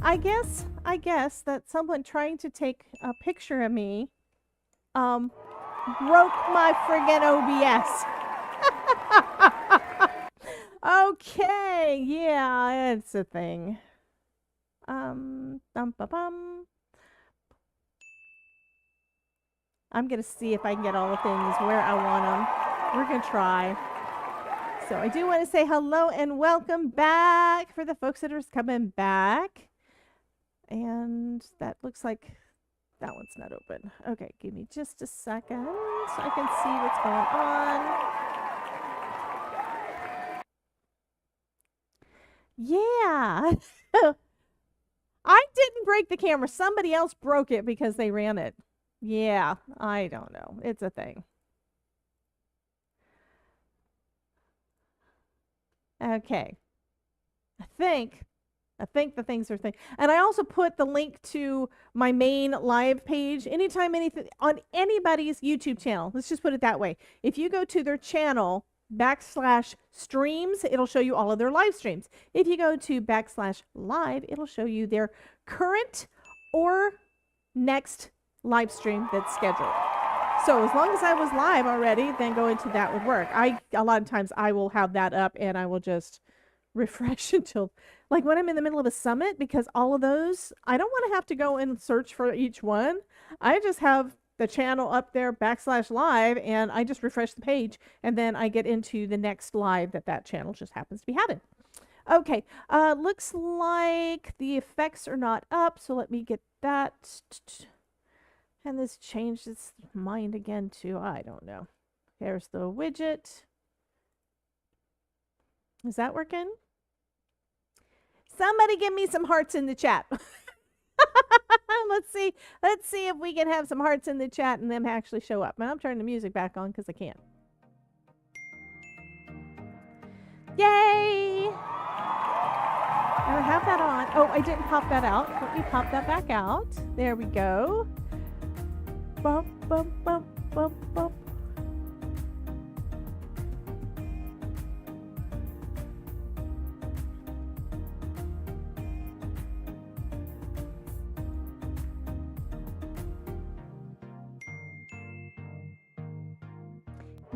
I guess that someone trying to take a picture of me broke my friggin' OBS. Okay, yeah, it's a thing. Bum. I'm gonna see if I can get all the things where I want them. We're gonna try. So I do want to say hello and welcome back for the folks that are coming back. And that looks like that one's not open. Okay, give me just a second so I can see what's going on. Yeah. I didn't break the camera. Somebody else broke it because they ran it. Yeah, I don't know. It's a thing. Okay. I think the things are thing. And I also put the link to my main live page. Anytime anything on anybody's YouTube channel, let's just put it that way. If you go to their channel /streams, it'll show you all of their live streams. If you go to /live, it'll show you their current or next live stream that's scheduled. So as long as I was live already, then going to that would work. A lot of times I will have that up and I will just refresh until, like when I'm in the middle of a summit, because all of those, I don't want to have to go and search for each one. I just have the channel up there /live and I just refresh the page and then I get into the next live that channel just happens to be having. Okay, looks like the effects are not up, so let me get that. And this changed its mind again too. I don't know. There's the widget. Is that working? Somebody give me some hearts in the chat. Let's see if we can have some hearts in the chat and them actually show up. And I'm turning the music back on because I can. Yay! And I have that on. Oh, I didn't pop that out. Let me pop that back out. There we go. Bump, bump, bump, bump, bump.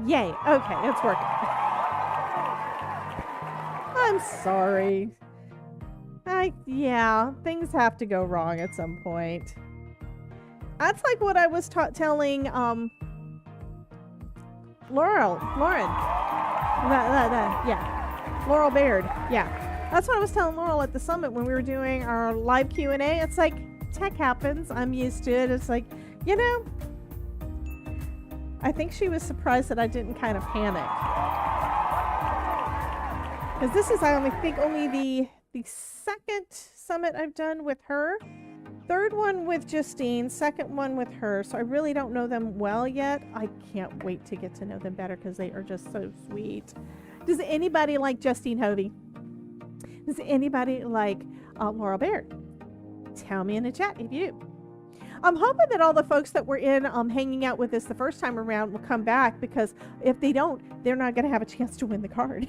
Yay. Okay, it's working. I'm sorry. Yeah, things have to go wrong at some point. That's like what I was telling Lauren. Yeah. Laurel Baird. Yeah. That's what I was telling Laurel at the summit when we were doing our live Q&A. It's like, tech happens. I'm used to it. It's like, you know, I think she was surprised that I didn't kind of panic. Because this is, I think, only the second summit I've done with her. Third one with Justine, second one with her. So I really don't know them well yet. I can't wait to get to know them better because they are just so sweet. Does anybody like Justine Hovey? Does anybody like Laurel Baird? Tell me in the chat if you do. I'm hoping that all the folks that were in hanging out with us the first time around will come back, because if they don't, they're not going to have a chance to win the card.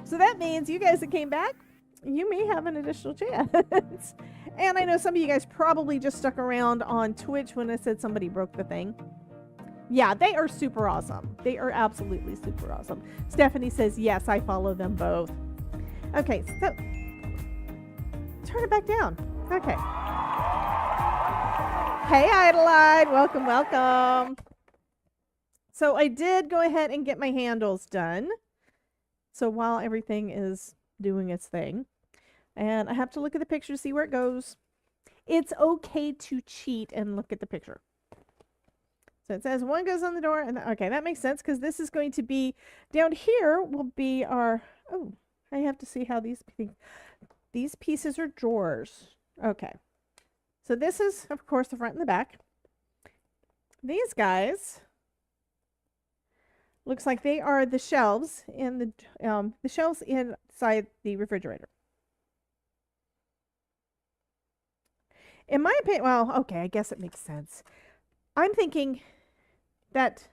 So that means you guys that came back, you may have an additional chance. And I know some of you guys probably just stuck around on Twitch when I said somebody broke the thing. Yeah, they are super awesome. They are absolutely super awesome. Stephanie says, yes, I follow them both. Okay, so turn it back down. Okay. Hey, Idolide. Welcome, welcome. So I did go ahead and get my handles done. So while everything is doing its thing, and I have to look at the picture to see where it goes. It's okay to cheat and look at the picture. So it says one goes on the door, and okay, that makes sense, because this is going to be down here will be our, oh, I have to see how these pieces are drawers. Okay. So this is, of course, the front and the back. These guys looks like they are the shelves in the shelves inside the refrigerator. In my opinion, well, okay, I guess it makes sense. I'm thinking that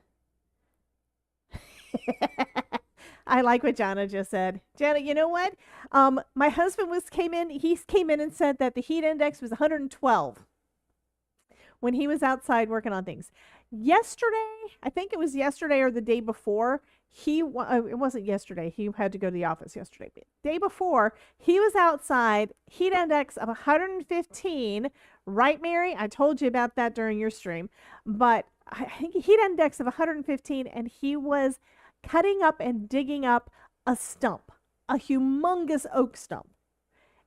I like what Jana just said. Jana, you know what? My husband came in and said that the heat index was 112 when he was outside working on things. Yesterday, I think it was yesterday or the day before, it wasn't yesterday. He had to go to the office yesterday. But day before, he was outside, heat index of 115. Right, Mary? I told you about that during your stream. But I think heat index of 115, and he was cutting up and digging up a stump, a humongous oak stump.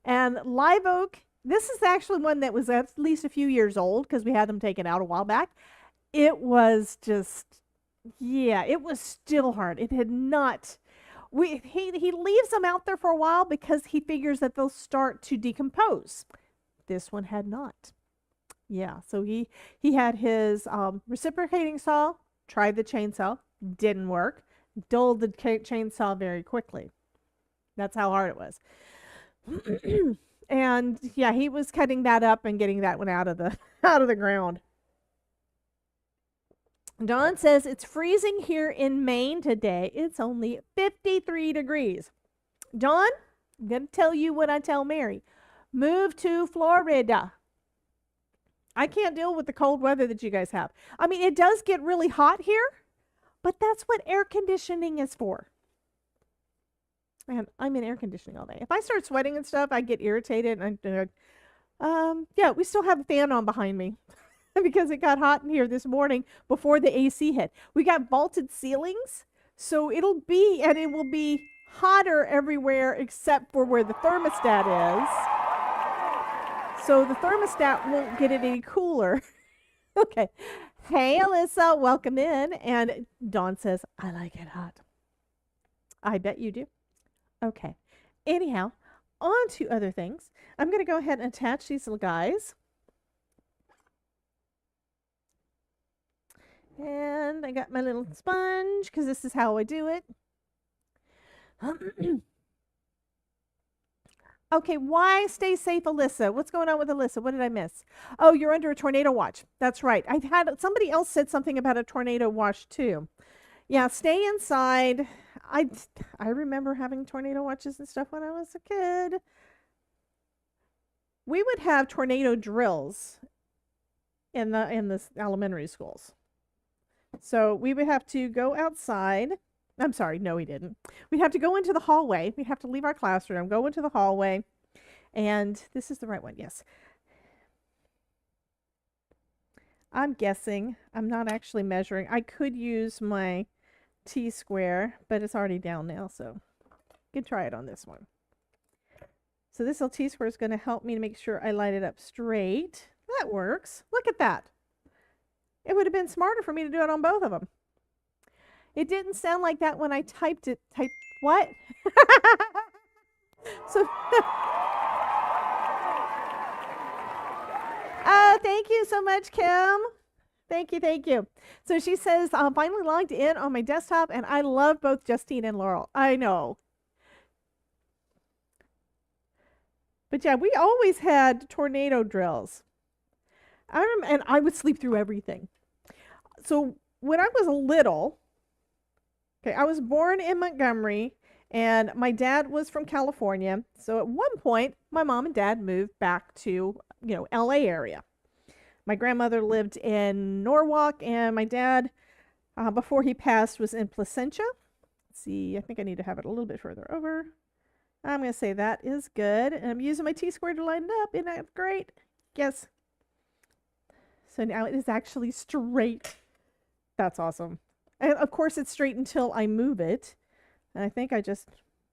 And live oak, this is actually one that was at least a few years old because we had them taken out a while back. It was just, yeah, it was still hard. It had not, he leaves them out there for a while because he figures that they'll start to decompose. This one had not. Yeah, so he had his reciprocating saw, tried the chainsaw, didn't work, dulled the chainsaw very quickly. That's how hard it was. And yeah, he was cutting that up and getting that one out of the ground. Dawn says it's freezing here in Maine today. It's only 53 degrees. Dawn, I'm going to tell you what I tell Mary. Move to Florida. I can't deal with the cold weather that you guys have. I mean, it does get really hot here, but that's what air conditioning is for. Man, I'm in air conditioning all day. If I start sweating and stuff, I get irritated. And yeah, we still have a fan on behind me because it got hot in here this morning before the AC hit. We got vaulted ceilings, so it will be hotter everywhere except for where the thermostat is. So the thermostat won't get it any cooler. Okay. Hey, Alyssa, welcome in. And Dawn says, I like it hot. I bet you do. Okay. Anyhow, on to other things. I'm going to go ahead and attach these little guys. And I got my little sponge because this is how I do it. Okay, why stay safe, Alyssa? What's going on with Alyssa? What did I miss? Oh, you're under a tornado watch. That's right. I had somebody else said something about a tornado watch too. Yeah, stay inside. I remember having tornado watches and stuff when I was a kid. We would have tornado drills in the elementary schools. So we would have to go outside. I'm sorry, no, we didn't. We'd have to go into the hallway. We'd have to leave our classroom, go into the hallway, and this is the right one, yes. I'm guessing. I'm not actually measuring. I could use my T-square, but it's already down now, so you can try it on this one. So this little T-square is going to help me to make sure I line it up straight. That works. Look at that. It would have been smarter for me to do it on both of them. It didn't sound like that when I typed it. What? So, thank you so much, Kim. Thank you, thank you. So she says, I'm finally logged in on my desktop, and I love both Justine and Laurel. I know. But yeah, we always had tornado drills. And I would sleep through everything. So when I was little, okay, I was born in Montgomery, and my dad was from California. So at one point, my mom and dad moved back to, LA area. My grandmother lived in Norwalk, and my dad, before he passed, was in Placentia. Let's see, I think I need to have it a little bit further over. I'm going to say that is good. And I'm using my T-square to line it up. Isn't that great? Yes. So now it is actually straight. That's awesome. And of course, it's straight until I move it. And I think I just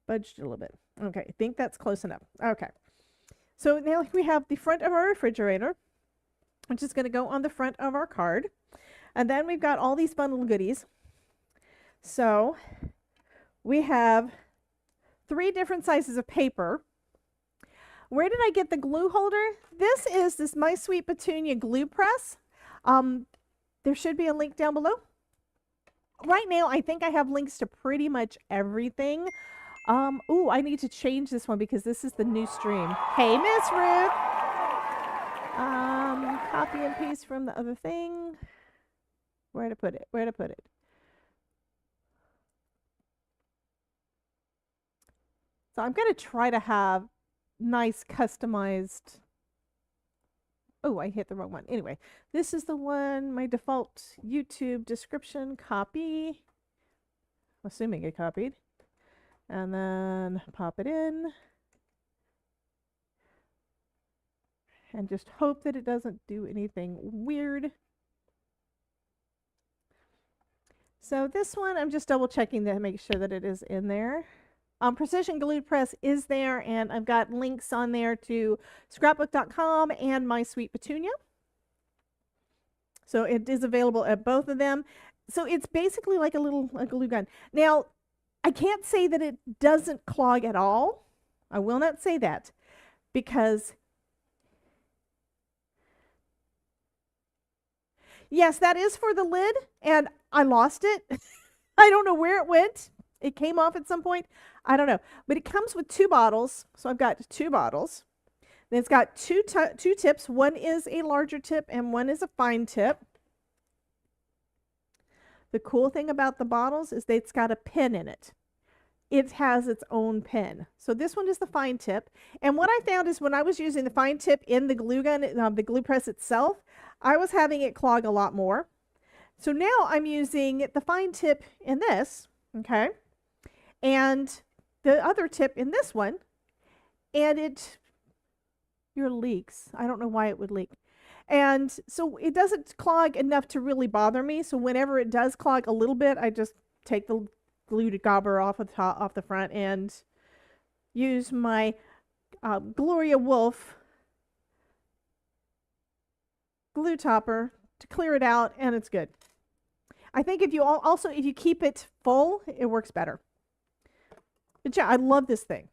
budged it a little bit. Okay, I think that's close enough. Okay. So now we have the front of our refrigerator, which is going to go on the front of our card. And then we've got all these fun little goodies. So we have 3 different sizes of paper. Where did I get the glue holder? This is this My Sweet Petunia glue press. There should be a link down below. Right now, I think I have links to pretty much everything. Ooh, I need to change this one because this is the new stream. Hey, Miss Ruth. Copy and paste from the other thing. Where to put it? Where to put it? So I'm going to try to have nice customized. Oh, I hit the wrong one. Anyway, this is the one, my default YouTube description, copy. Assuming it copied. And then pop it in. And just hope that it doesn't do anything weird. So this one, I'm just double checking to make sure that it is in there. Precision Glue Press is there, and I've got links on there to scrapbook.com and My Sweet Petunia. So it is available at both of them. So it's basically like a glue gun. Now, I can't say that it doesn't clog at all. I will not say that, because yes, that is for the lid, and I lost it. I don't know where it went. It came off at some point. I don't know. But it comes with 2 bottles. So I've got 2 bottles. Then it's got two tips. One is a larger tip and one is a fine tip. The cool thing about the bottles is that it's got a pin in it. It has its own pin. So this one is the fine tip. And what I found is when I was using the fine tip in the glue gun, the glue press itself, I was having it clog a lot more. So now I'm using the fine tip in this, okay, and the other tip in this one, and your leaks. I don't know why it would leak. And so it doesn't clog enough to really bother me. So whenever it does clog a little bit, I just take the glue gobber off of the top, off the front, and use my Gloria Wolf glue topper to clear it out, and it's good. I think if you also, if you keep it full, it works better. But yeah, I love this thing.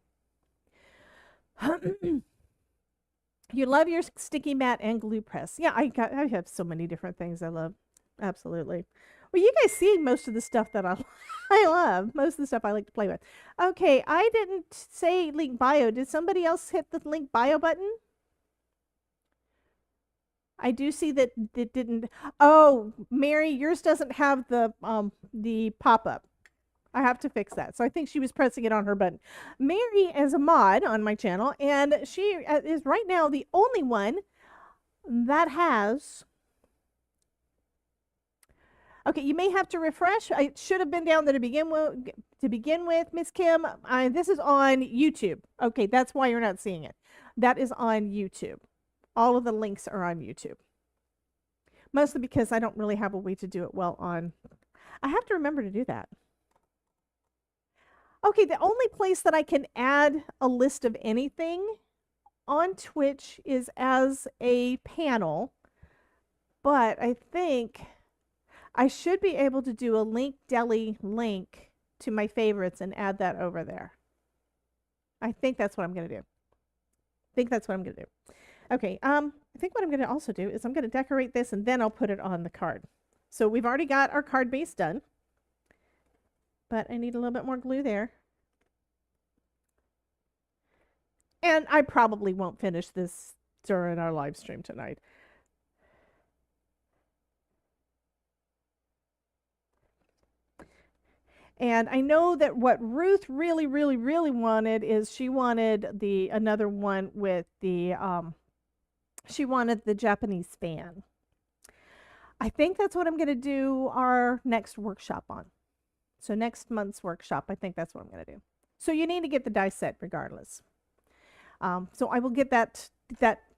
You love your sticky mat and glue press. Yeah, I have so many different things I love. Absolutely. Well, you guys see most of the stuff that I love. Most of the stuff I like to play with. Okay, I didn't say link bio. Did somebody else hit the link bio button? I do see that it didn't. Oh, Mary, yours doesn't have the pop-up. I have to fix that. So I think she was pressing it on her button. Mary is a mod on my channel, and she is right now the only one that has. Okay, you may have to refresh. It should have been down there to begin with, Miss Kim. This is on YouTube. Okay, that's why you're not seeing it. That is on YouTube. All of the links are on YouTube. Mostly because I don't really have a way to do it well on. I have to remember to do that. Okay, the only place that I can add a list of anything on Twitch is as a panel. But I think I should be able to do a link deli link to my favorites and add that over there. I think that's what I'm going to do. Okay, I think what I'm going to also do is I'm going to decorate this and then I'll put it on the card. So we've already got our card base done, but I need a little bit more glue there. And I probably won't finish this during our live stream tonight. And I know that what Ruth really wanted is she wanted another one with the she wanted the Japanese fan. I think that's what I'm going to do our next workshop on. So next month's workshop, I think that's what I'm going to do. So you need to get the die set regardless. So I will get that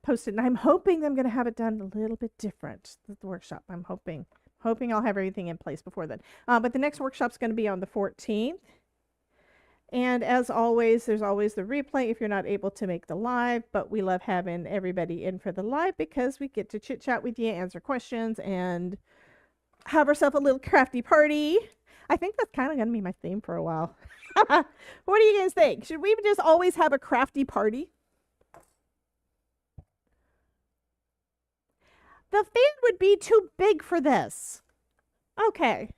posted, and I'm hoping I'm going to have it done a little bit different, the workshop. I'm hoping I'll have everything in place before then. But the next workshop's going to be on the 14th. And as always, there's always the replay if you're not able to make the live, but we love having everybody in for the live because we get to chit chat with you, answer questions, and have ourselves a little crafty party. I think that's kind of going to be my theme for a while. What do you guys think? Should we just always have a crafty party? The fan would be too big for this. Okay.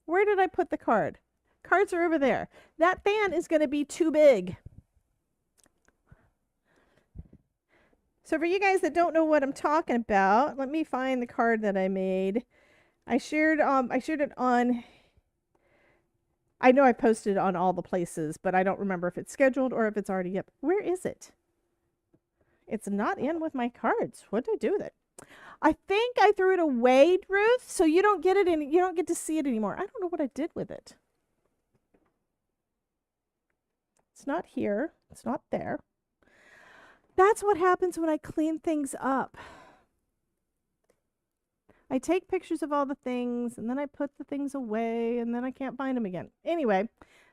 Where did I put the card? Cards are over there. That fan is going to be too big. So for you guys that don't know what I'm talking about, let me find the card that I made. I shared it on I know I posted on all the places, but I don't remember if it's scheduled or if it's already up. Where is it? It's not in with my cards. What did I do with it? I think I threw it away, Ruth, so you don't get it in, you don't get to see it anymore. I don't know what I did with it. It's not here. It's not there. That's what happens when I clean things up. I take pictures of all the things, and then I put the things away, and then I can't find them again. Anyway,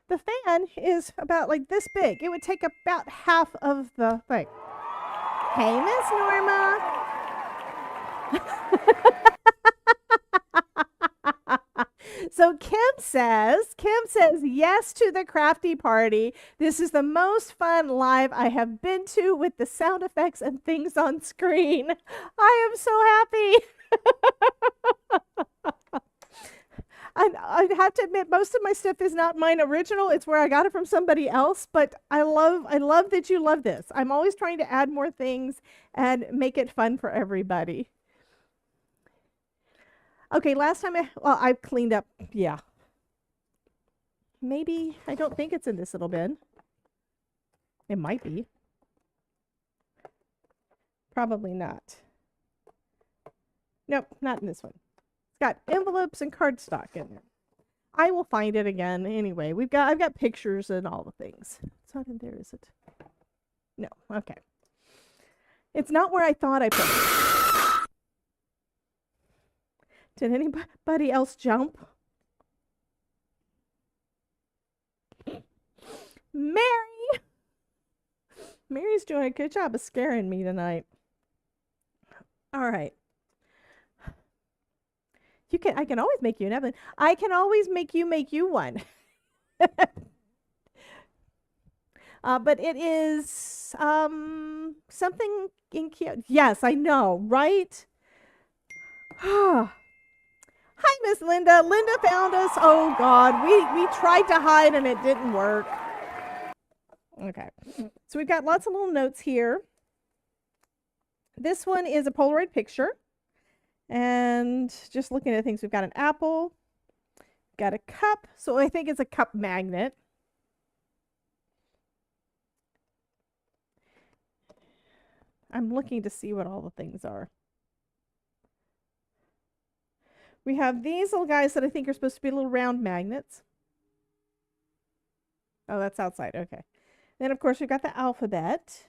the fan is about like this big. It would take about half of the thing. Hey, Miss Norma. So Kim says yes to the crafty party. This is the most fun live I have been to with the sound effects and things on screen. I am so happy. I have to admit, most of my stuff is not mine original. It's where I got it from somebody else, but I love that you love this. I'm always trying to add more things and make it fun for everybody. Okay, last time I cleaned up, yeah. Maybe, I don't think it's in this little bin. It might be. Probably not. Nope, not in this one. It's got envelopes and cardstock in there. I will find it again anyway. I've got pictures and all the things. It's not in there, is it? No, okay. It's not where I thought I put it. Did anybody else jump? Mary! Mary's doing a good job of scaring me tonight. All right. I can always make you an Evelyn. I can always make you one. But it is something in cute. Yes, I know, right? Hi, Miss Linda. Linda found us. Oh, God. We tried to hide and it didn't work. Okay. So we've got lots of little notes here. This one is a Polaroid picture. And just looking at things, we've got an apple. Got a cup. So I think it's a cup magnet. I'm looking to see what all the things are. We have these little guys that I think are supposed to be little round magnets. Oh, that's outside. Okay. Then, of course, we've got the alphabet.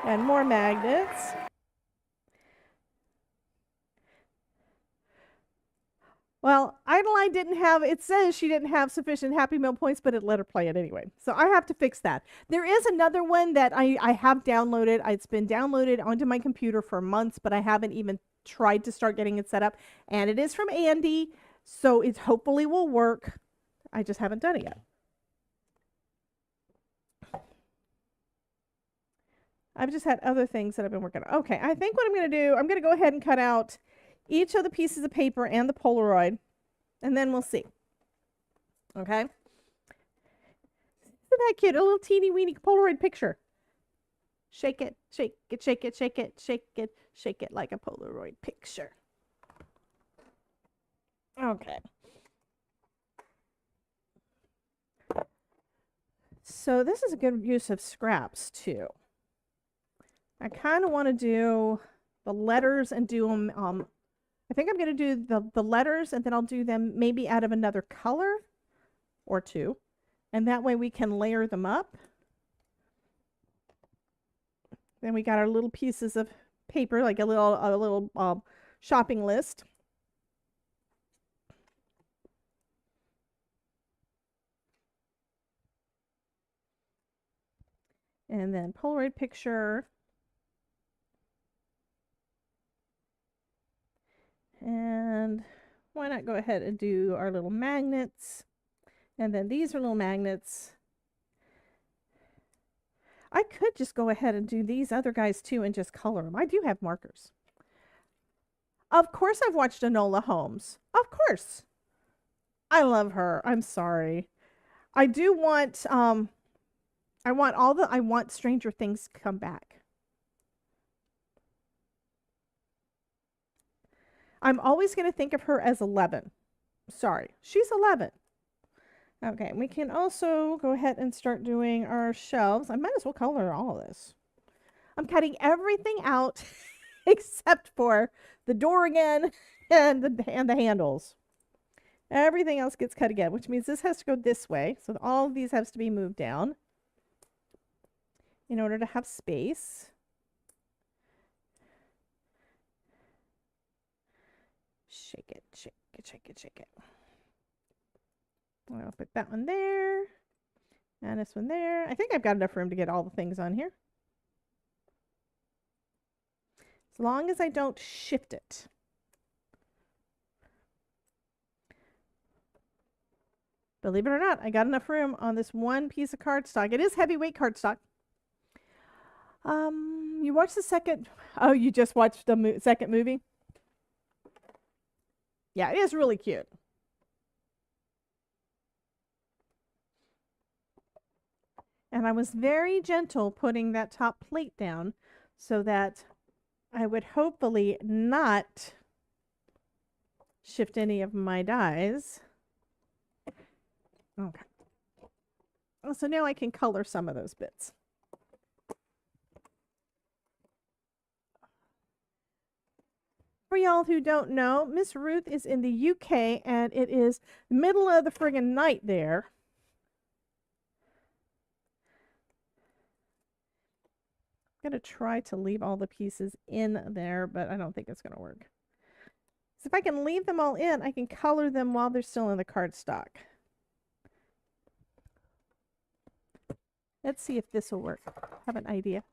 And more magnets. Well, Idaline didn't have, it says she didn't have sufficient Happy Meal points, but it let her play it anyway. So I have to fix that. There is another one that I have downloaded. It's been downloaded onto my computer for months, but I haven't even tried to start getting it set up. And it is from Andy, so it hopefully will work. I just haven't done it yet. I've just had other things that I've been working on. Okay, I think what I'm going to do, I'm going to go ahead and cut out each of the pieces of paper and the Polaroid, and then we'll see. Okay? Isn't that cute? A little teeny weeny Polaroid picture. Shake it, shake it, shake it, shake it, shake it, shake it like a Polaroid picture. Okay. So this is a good use of scraps too. I kind of want to do the letters and do them, I think I'm going to do the letters, and then I'll do them maybe out of another color or two. And that way we can layer them up. Then we got our little pieces of paper, like a little shopping list. And then Polaroid picture. And why not go ahead and do our little magnets? And then these are little magnets. I could just go ahead and do these other guys too and just color them. I do have markers. Of course I've watched Enola Holmes. Of course. I love her. I'm sorry. I do want I want Stranger Things to come back. I'm always going to think of her as 11. Sorry, she's 11. Okay, we can also go ahead and start doing our shelves. I might as well color all of this. I'm cutting everything out except for the door again and the handles. Everything else gets cut again, which means this has to go this way. So all of these has to be moved down in order to have space. Shake it, shake it, shake it, shake it. I'll put that one there and this one there. I think I've got enough room to get all the things on here. As long as I don't shift it. Believe it or not, I got enough room on this one piece of cardstock. It is heavyweight cardstock. You watched the second... Oh, you just watched the second movie? Yeah, it is really cute. And I was very gentle putting that top plate down so that I would hopefully not shift any of my dies. Okay. So now I can color some of those bits. For y'all who don't know, Miss Ruth is in the UK and it is middle of the friggin' night there. I'm going to try to leave all the pieces in there, but I don't think it's going to work. So if I can leave them all in, I can color them while they're still in the cardstock. Let's see if this will work. I have an idea.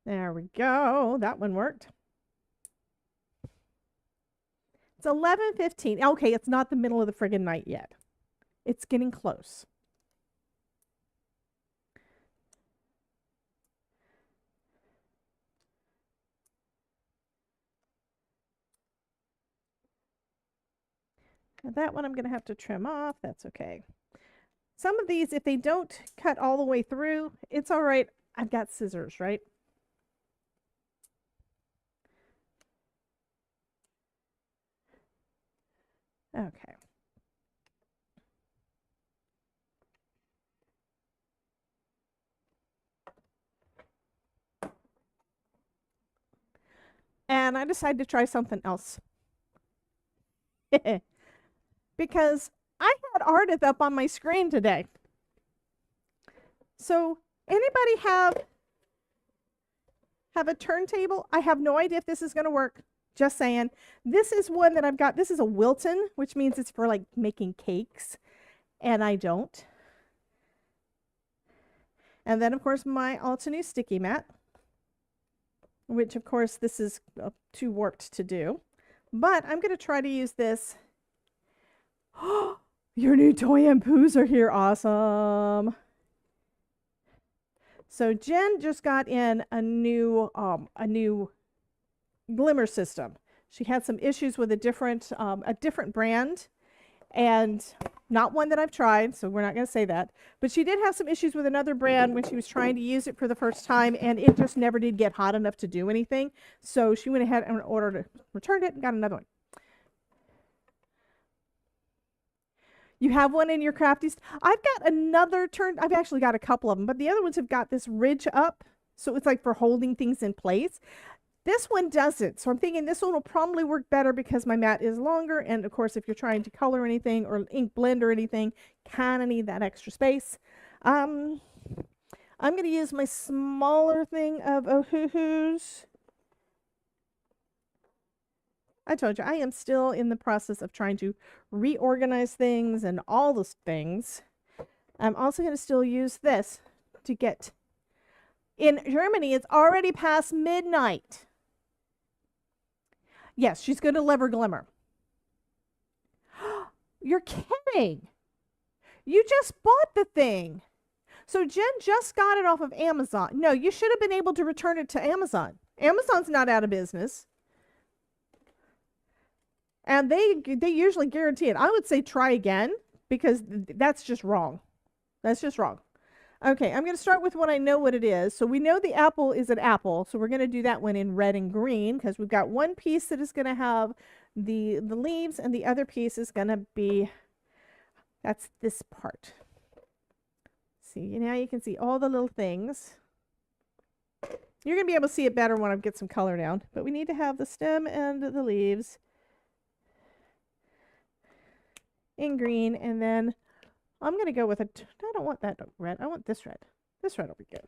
There we go. That one worked. It's 11:15. Okay, it's not the middle of the friggin' night yet. It's getting close. Now that one I'm going to have to trim off. That's okay. Some of these, if they don't cut all the way through, it's all right. I've got scissors, right? Okay. And I decided to try something else. Because I had Ardith up on my screen today. So anybody have a turntable? I have no idea if this is going to work. Just saying. This is one that I've got. This is a Wilton, which means it's for like making cakes. And I don't. And then, of course, my Altenew sticky mat. Which, of course, this is too warped to do. But I'm going to try to use this. Oh, your new toy and poos are here. Awesome. So Jen just got in a new glimmer system. She had some issues with a different brand, and not one that I've tried, so we're not going to say that. But she did have some issues with another brand when she was trying to use it for the first time, and it just never did get hot enough to do anything. So she went ahead and returned it and got another one. You have one in your Crafty. I've got another turn. I've actually got a couple of them, but the other ones have got this ridge up. So it's like for holding things in place. This one doesn't. So I'm thinking this one will probably work better because my mat is longer. And of course, if you're trying to color anything or ink blend or anything, kind of need that extra space. I'm going to use my smaller thing of Ohuhu's. I told you, I am still in the process of trying to reorganize things and all those things. I'm also going to still use this to get... In Germany, it's already past midnight. Yes, she's going to lever glimmer. You're kidding. You just bought the thing. So Jen just got it off of Amazon. No, you should have been able to return it to Amazon. Amazon's not out of business. And they usually guarantee it. I would say try again because that's just wrong. That's just wrong. Okay, I'm going to start with what I know what it is. So we know the apple is an apple. So we're going to do that one in red and green because we've got one piece that is going to have the leaves and the other piece is going to be, that's this part. See, now you can see all the little things. You're going to be able to see it better when I get some color down. But we need to have the stem and the leaves in green, and then I'm going to go with I don't want that red. I want this red. This red will be good.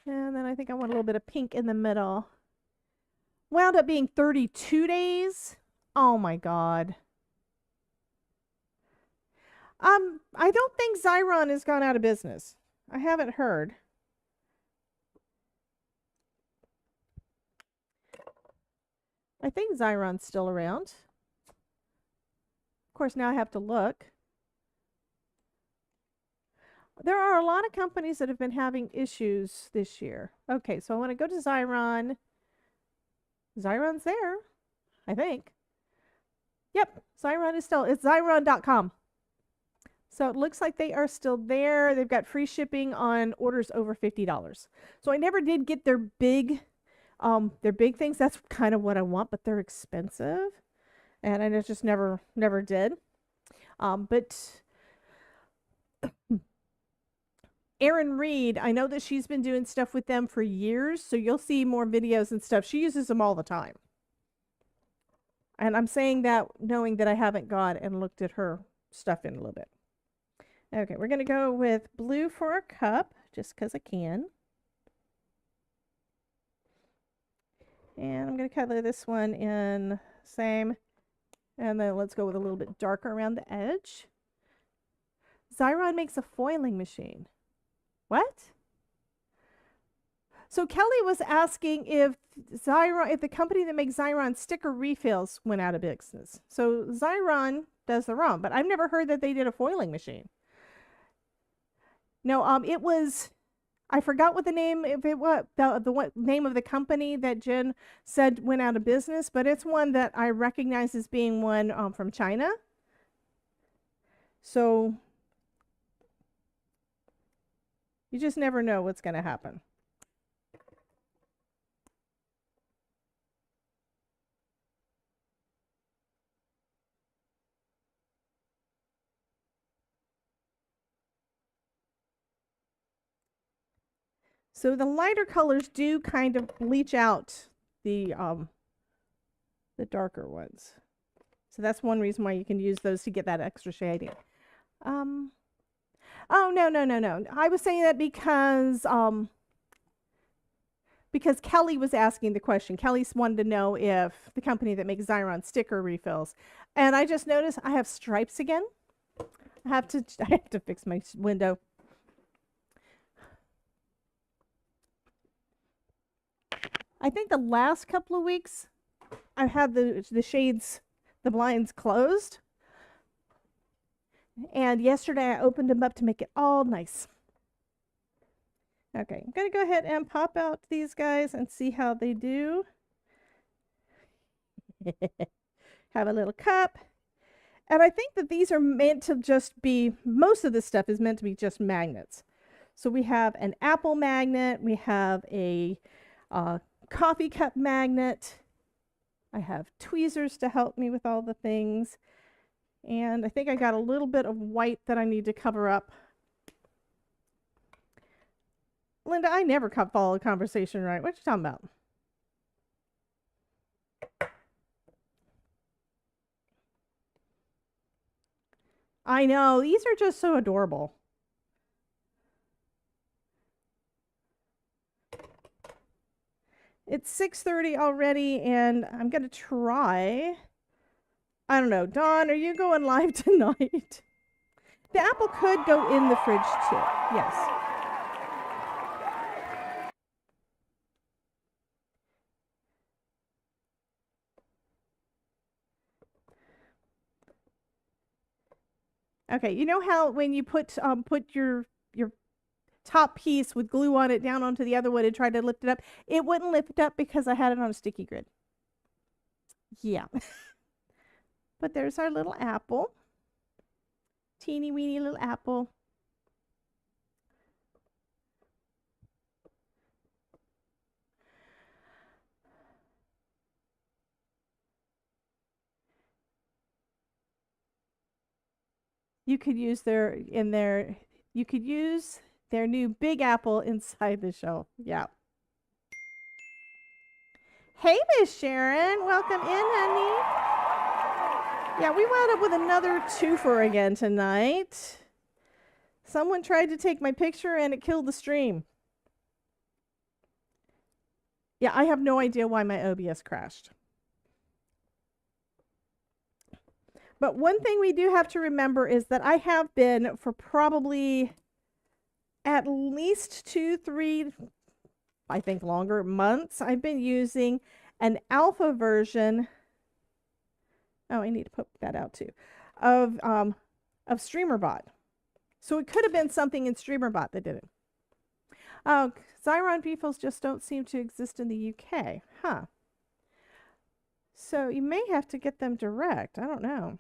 And then I think I want a little bit of pink in the middle. Wound up being 32 days. Oh my God. I don't think Xyron has gone out of business. I haven't heard. I think Xyron's still around. Of course, now I have to look. There are a lot of companies that have been having issues this year. Okay, so I want to go to Xyron. Xyron's there, I think. Yep, Xyron is still, it's Xyron.com. So it looks like they are still there. They've got free shipping on orders over $50. So I never did get their big things. That's kind of what I want, but they're expensive. And I just never did. But Erin Reed, I know that she's been doing stuff with them for years, so you'll see more videos and stuff. She uses them all the time. And I'm saying that knowing that I haven't gone and looked at her stuff in a little bit. Okay, we're going to go with blue for our cup, just because I can. And I'm going to color this one in same. And then let's go with a little bit darker around the edge. Xyron makes a foiling machine. What? So Kelly was asking if the company that makes Xyron sticker refills went out of business. So Xyron does their own, but I've never heard that they did a foiling machine. No, it was, I forgot what the name, if it was the name of the company that Jen said went out of business, but it's one that I recognize as being one from China. So you just never know what's going to happen. So the lighter colors do kind of bleach out the darker ones. So that's one reason why you can use those to get that extra shading. Oh, no. I was saying that because Kelly was asking the question. Kelly wanted to know if the company that makes Xyron sticker refills. And I just noticed I have stripes again. I have to fix my window. I think the last couple of weeks I've had the shades, the blinds closed. And yesterday I opened them up to make it all nice. Okay, I'm going to go ahead and pop out these guys and see how they do. Have a little cup. And I think that these are meant to just be, most of this stuff is meant to be just magnets. So we have an apple magnet. We have a coffee cup magnet. I have tweezers to help me with all the things. And I think I got a little bit of white that I need to cover up. Linda, I never follow a conversation right. What you talking about? I know. These are just so adorable. It's 6:30 already, and I'm going to try. I don't know. Dawn, are you going live tonight? The apple could go in the fridge, too. Yes. Okay, you know how when you put your top piece with glue on it down onto the other one and try to lift it up, it wouldn't lift up because I had it on a sticky grid. Yeah. But there's our little apple. teeny weeny little apple. You could use you could use their new big apple inside the shell. Yeah. Hey, Miss Sharon. Welcome in, honey. Yeah, we wound up with another twofer again tonight. Someone tried to take my picture and it killed the stream. Yeah, I have no idea why my OBS crashed. But one thing we do have to remember is that I have been for probably at least 2, 3, I think longer months, I've been using an alpha version. Oh, I need to put that out too. Of StreamerBot. So it could have been something in StreamerBot that did it. Oh, Xyron Beefles just don't seem to exist in the UK. Huh. So you may have to get them direct. I don't know.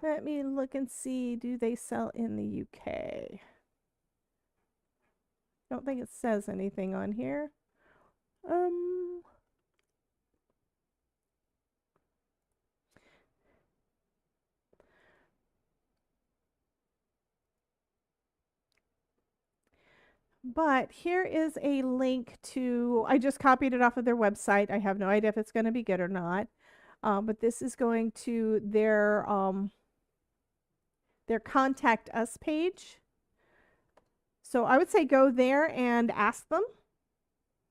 Let me look and see. Do they sell in the UK? Don't think it says anything on here. But here is a link to, I just copied it off of their website. I have no idea if it's going to be good or not. But this is going to their contact us page. So I would say go there and ask them.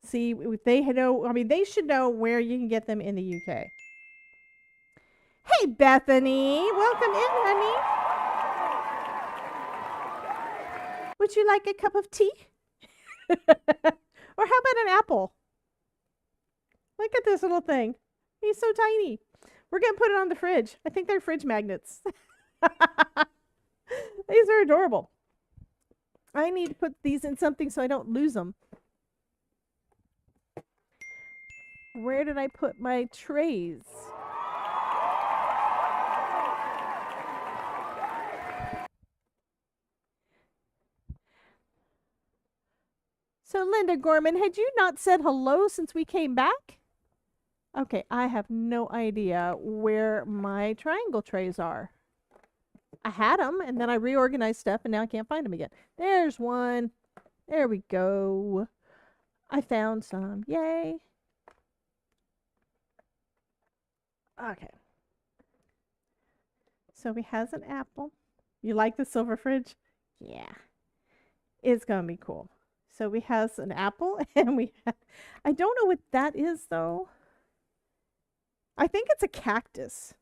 See if they know, I mean, they should know where you can get them in the UK. Hey, Bethany. Welcome in, honey. Would you like a cup of tea? Or how about an apple? Look at this little thing. He's so tiny. We're going to put it on the fridge. I think they're fridge magnets. These are adorable. I need to put these in something so I don't lose them. Where did I put my trays? So Linda Gorman, had you not said hello since we came back? Okay, I have no idea where my triangle trays are. I had them, and then I reorganized stuff, and now I can't find them again. There's one. There we go. I found some. Yay. Okay. So we has an apple. You like the silver fridge? Yeah. It's going to be cool. So we has an apple, and we have, I don't know what that is, though. I think it's a cactus.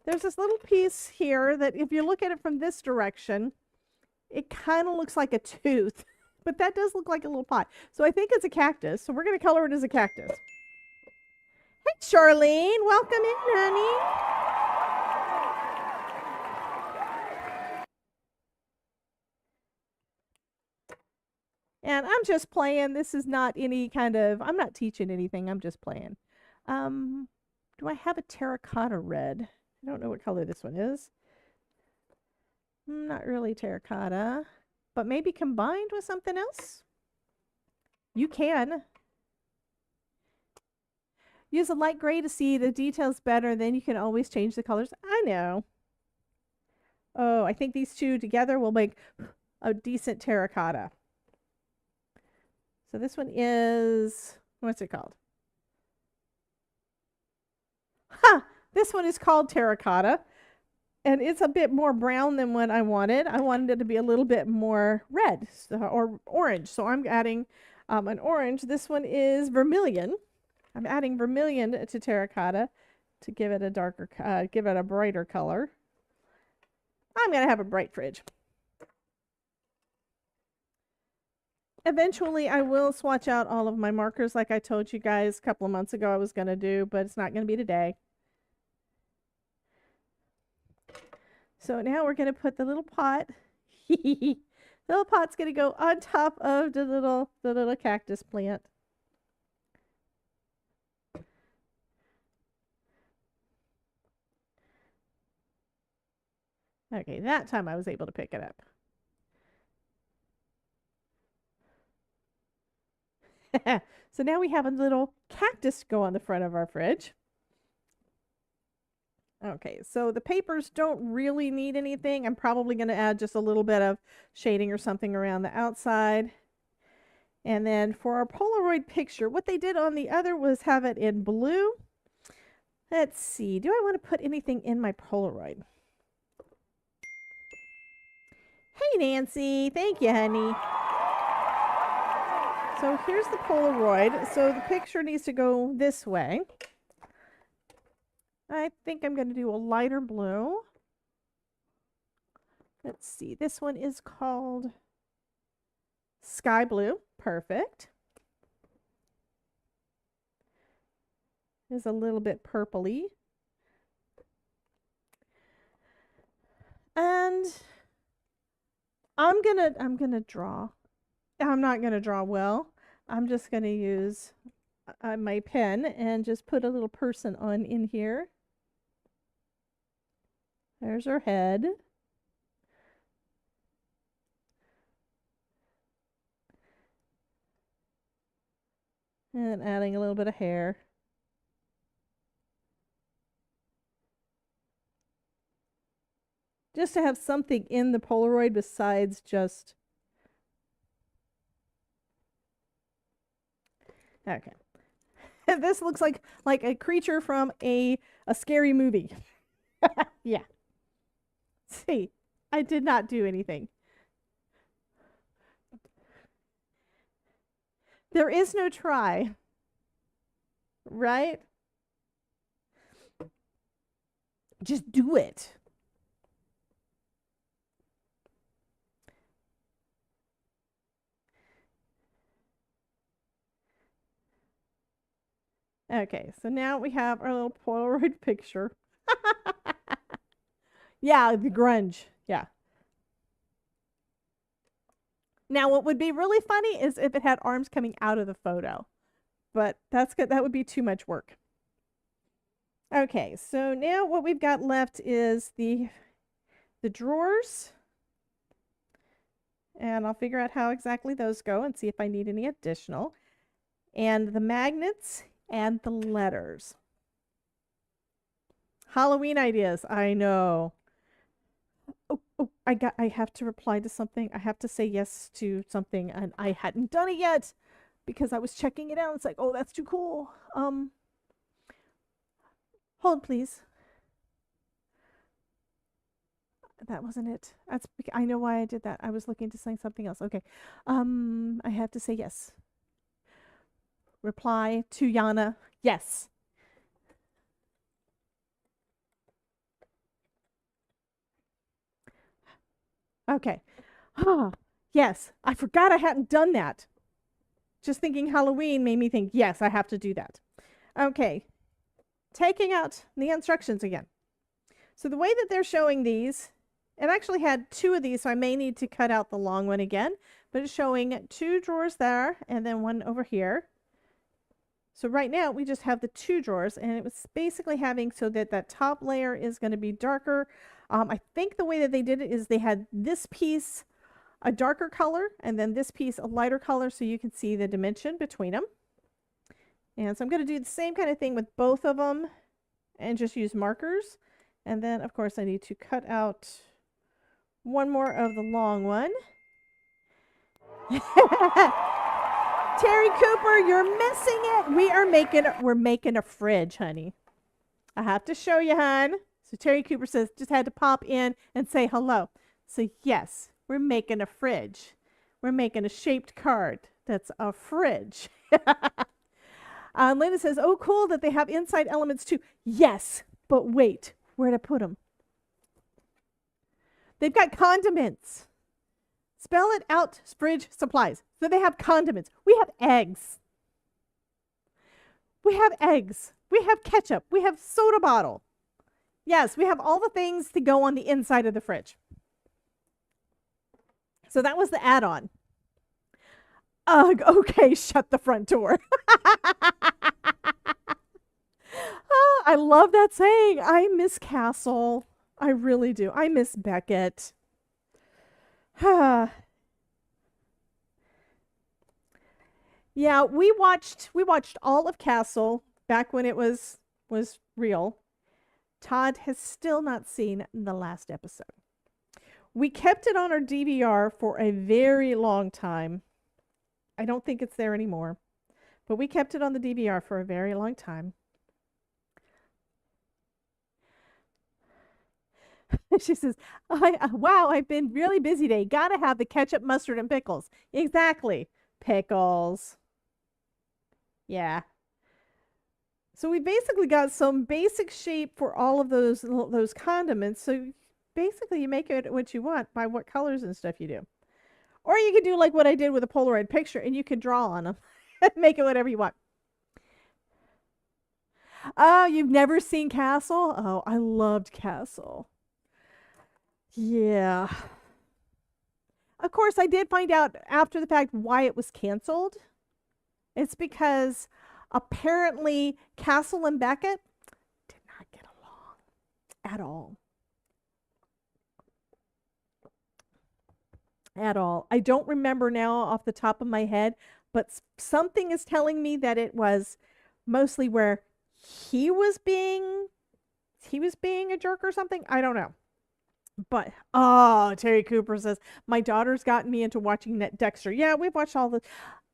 There's this little piece here that if you look at it from this direction, it kind of looks like a tooth, but that does look like a little pot. So I think it's a cactus. So we're going to color it as a cactus. Hey, Charlene, welcome in, honey. And I'm just playing. This is not any kind of, I'm not teaching anything. I'm just playing. Do I have a terracotta red? I don't know what color this one is. Not really terracotta, but maybe combined with something else? You can. Use a light gray to see the details better, then you can always change the colors. I know. Oh, I think these two together will make a decent terracotta. So this one is, what's it called? Ha! This one is called terracotta, and it's a bit more brown than what I wanted. I wanted it to be a little bit more red or orange, so I'm adding an orange. This one is vermilion. I'm adding vermilion to terracotta to give it a darker, give it a brighter color. I'm going to have a bright fridge. Eventually, I will swatch out all of my markers like I told you guys a couple of months ago I was going to do, but it's not going to be today. So now we're going to put the little pot. The little pot's going to go on top of the little cactus plant. Okay, that time I was able to pick it up. So now we have a little cactus go on the front of our fridge. Okay, so the papers don't really need anything. I'm probably going to add just a little bit of shading or something around the outside. And then for our Polaroid picture, what they did on the other was have it in blue. Let's see, do I want to put anything in my Polaroid? Hey, Nancy. Thank you, honey. So here's the Polaroid. So the picture needs to go this way. I think I'm going to do a lighter blue. Let's see. This one is called Sky Blue. Perfect. It's a little bit purpley. And I'm gonna draw. I'm not gonna draw well. I'm just gonna use my pen and just put a little person on in here. There's her head. And adding a little bit of hair. Just to have something in the Polaroid besides just... Okay. This looks like a creature from a scary movie. Yeah. See, I did not do anything. There is no try. Right? Just do it. Okay, so now we have our little Polaroid picture. Yeah, the grunge. Yeah. Now, what would be really funny is if it had arms coming out of the photo. But that's good. That would be too much work. Okay, so now what we've got left is the drawers. And I'll figure out how exactly those go and see if I need any additional. And the magnets and the letters. Halloween ideas, I know. Oh, I have to reply to something. I have to say yes to something, and I hadn't done it yet because I was checking it out. It's like, oh, that's too cool. Hold, please. That wasn't it. I know why I did that. I was looking to say something else. Okay. I have to say yes. Reply to Yana. Yes. Okay. Ah, yes. I forgot I hadn't done that. Just thinking Halloween made me think, yes, I have to do that. Okay. Taking out the instructions again. So the way that they're showing these, it actually had 2 of these, so I may need to cut out the long one again, but it's showing 2 drawers there and then one over here. So right now we just have the 2 drawers, and it was basically having so that that top layer is going to be darker. I think the way that they did it is they had this piece a darker color and then this piece a lighter color, so you can see the dimension between them. And so I'm going to do the same kind of thing with both of them and just use markers. And then, of course, I need to cut out one more of the long one. Terry Cooper, you're missing it. We're making a fridge, honey. I have to show you, hon. So Terry Cooper says, just had to pop in and say hello. So yes, we're making a fridge. We're making a shaped card that's a fridge. Lena says, oh, cool that they have inside elements too. Yes, but wait, where'd I put them? They've got condiments. Spell it out, fridge supplies. So they have condiments. We have eggs. We have eggs. We have ketchup. We have soda bottle. Yes, we have all the things to go on the inside of the fridge. So that was the add-on. Ugh, okay, shut the front door. Oh, I love that saying. I miss Castle. I really do. I miss Beckett. Yeah, we watched all of Castle back when it was real. Todd has still not seen the last episode. We kept it on our DVR for a very long time. I don't think it's there anymore, but we kept it on the DVR for a very long time. She says, wow, I've been really busy today. Gotta have the ketchup, mustard, and pickles. Exactly. Pickles. Yeah. So we basically got some basic shape for all of those condiments. So basically you make it what you want by what colors and stuff you do. Or you could do like what I did with a Polaroid picture and you could draw on them. Make it whatever you want. Oh, you've never seen Castle? Oh, I loved Castle. Yeah. Of course, I did find out after the fact why it was canceled. It's because apparently Castle and Beckett did not get along at all. At all. I don't remember now off the top of my head, but something is telling me that it was mostly where he was being a jerk or something. I don't know. But Terry Cooper says my daughter's gotten me into watching Dexter. Yeah, we've watched all the.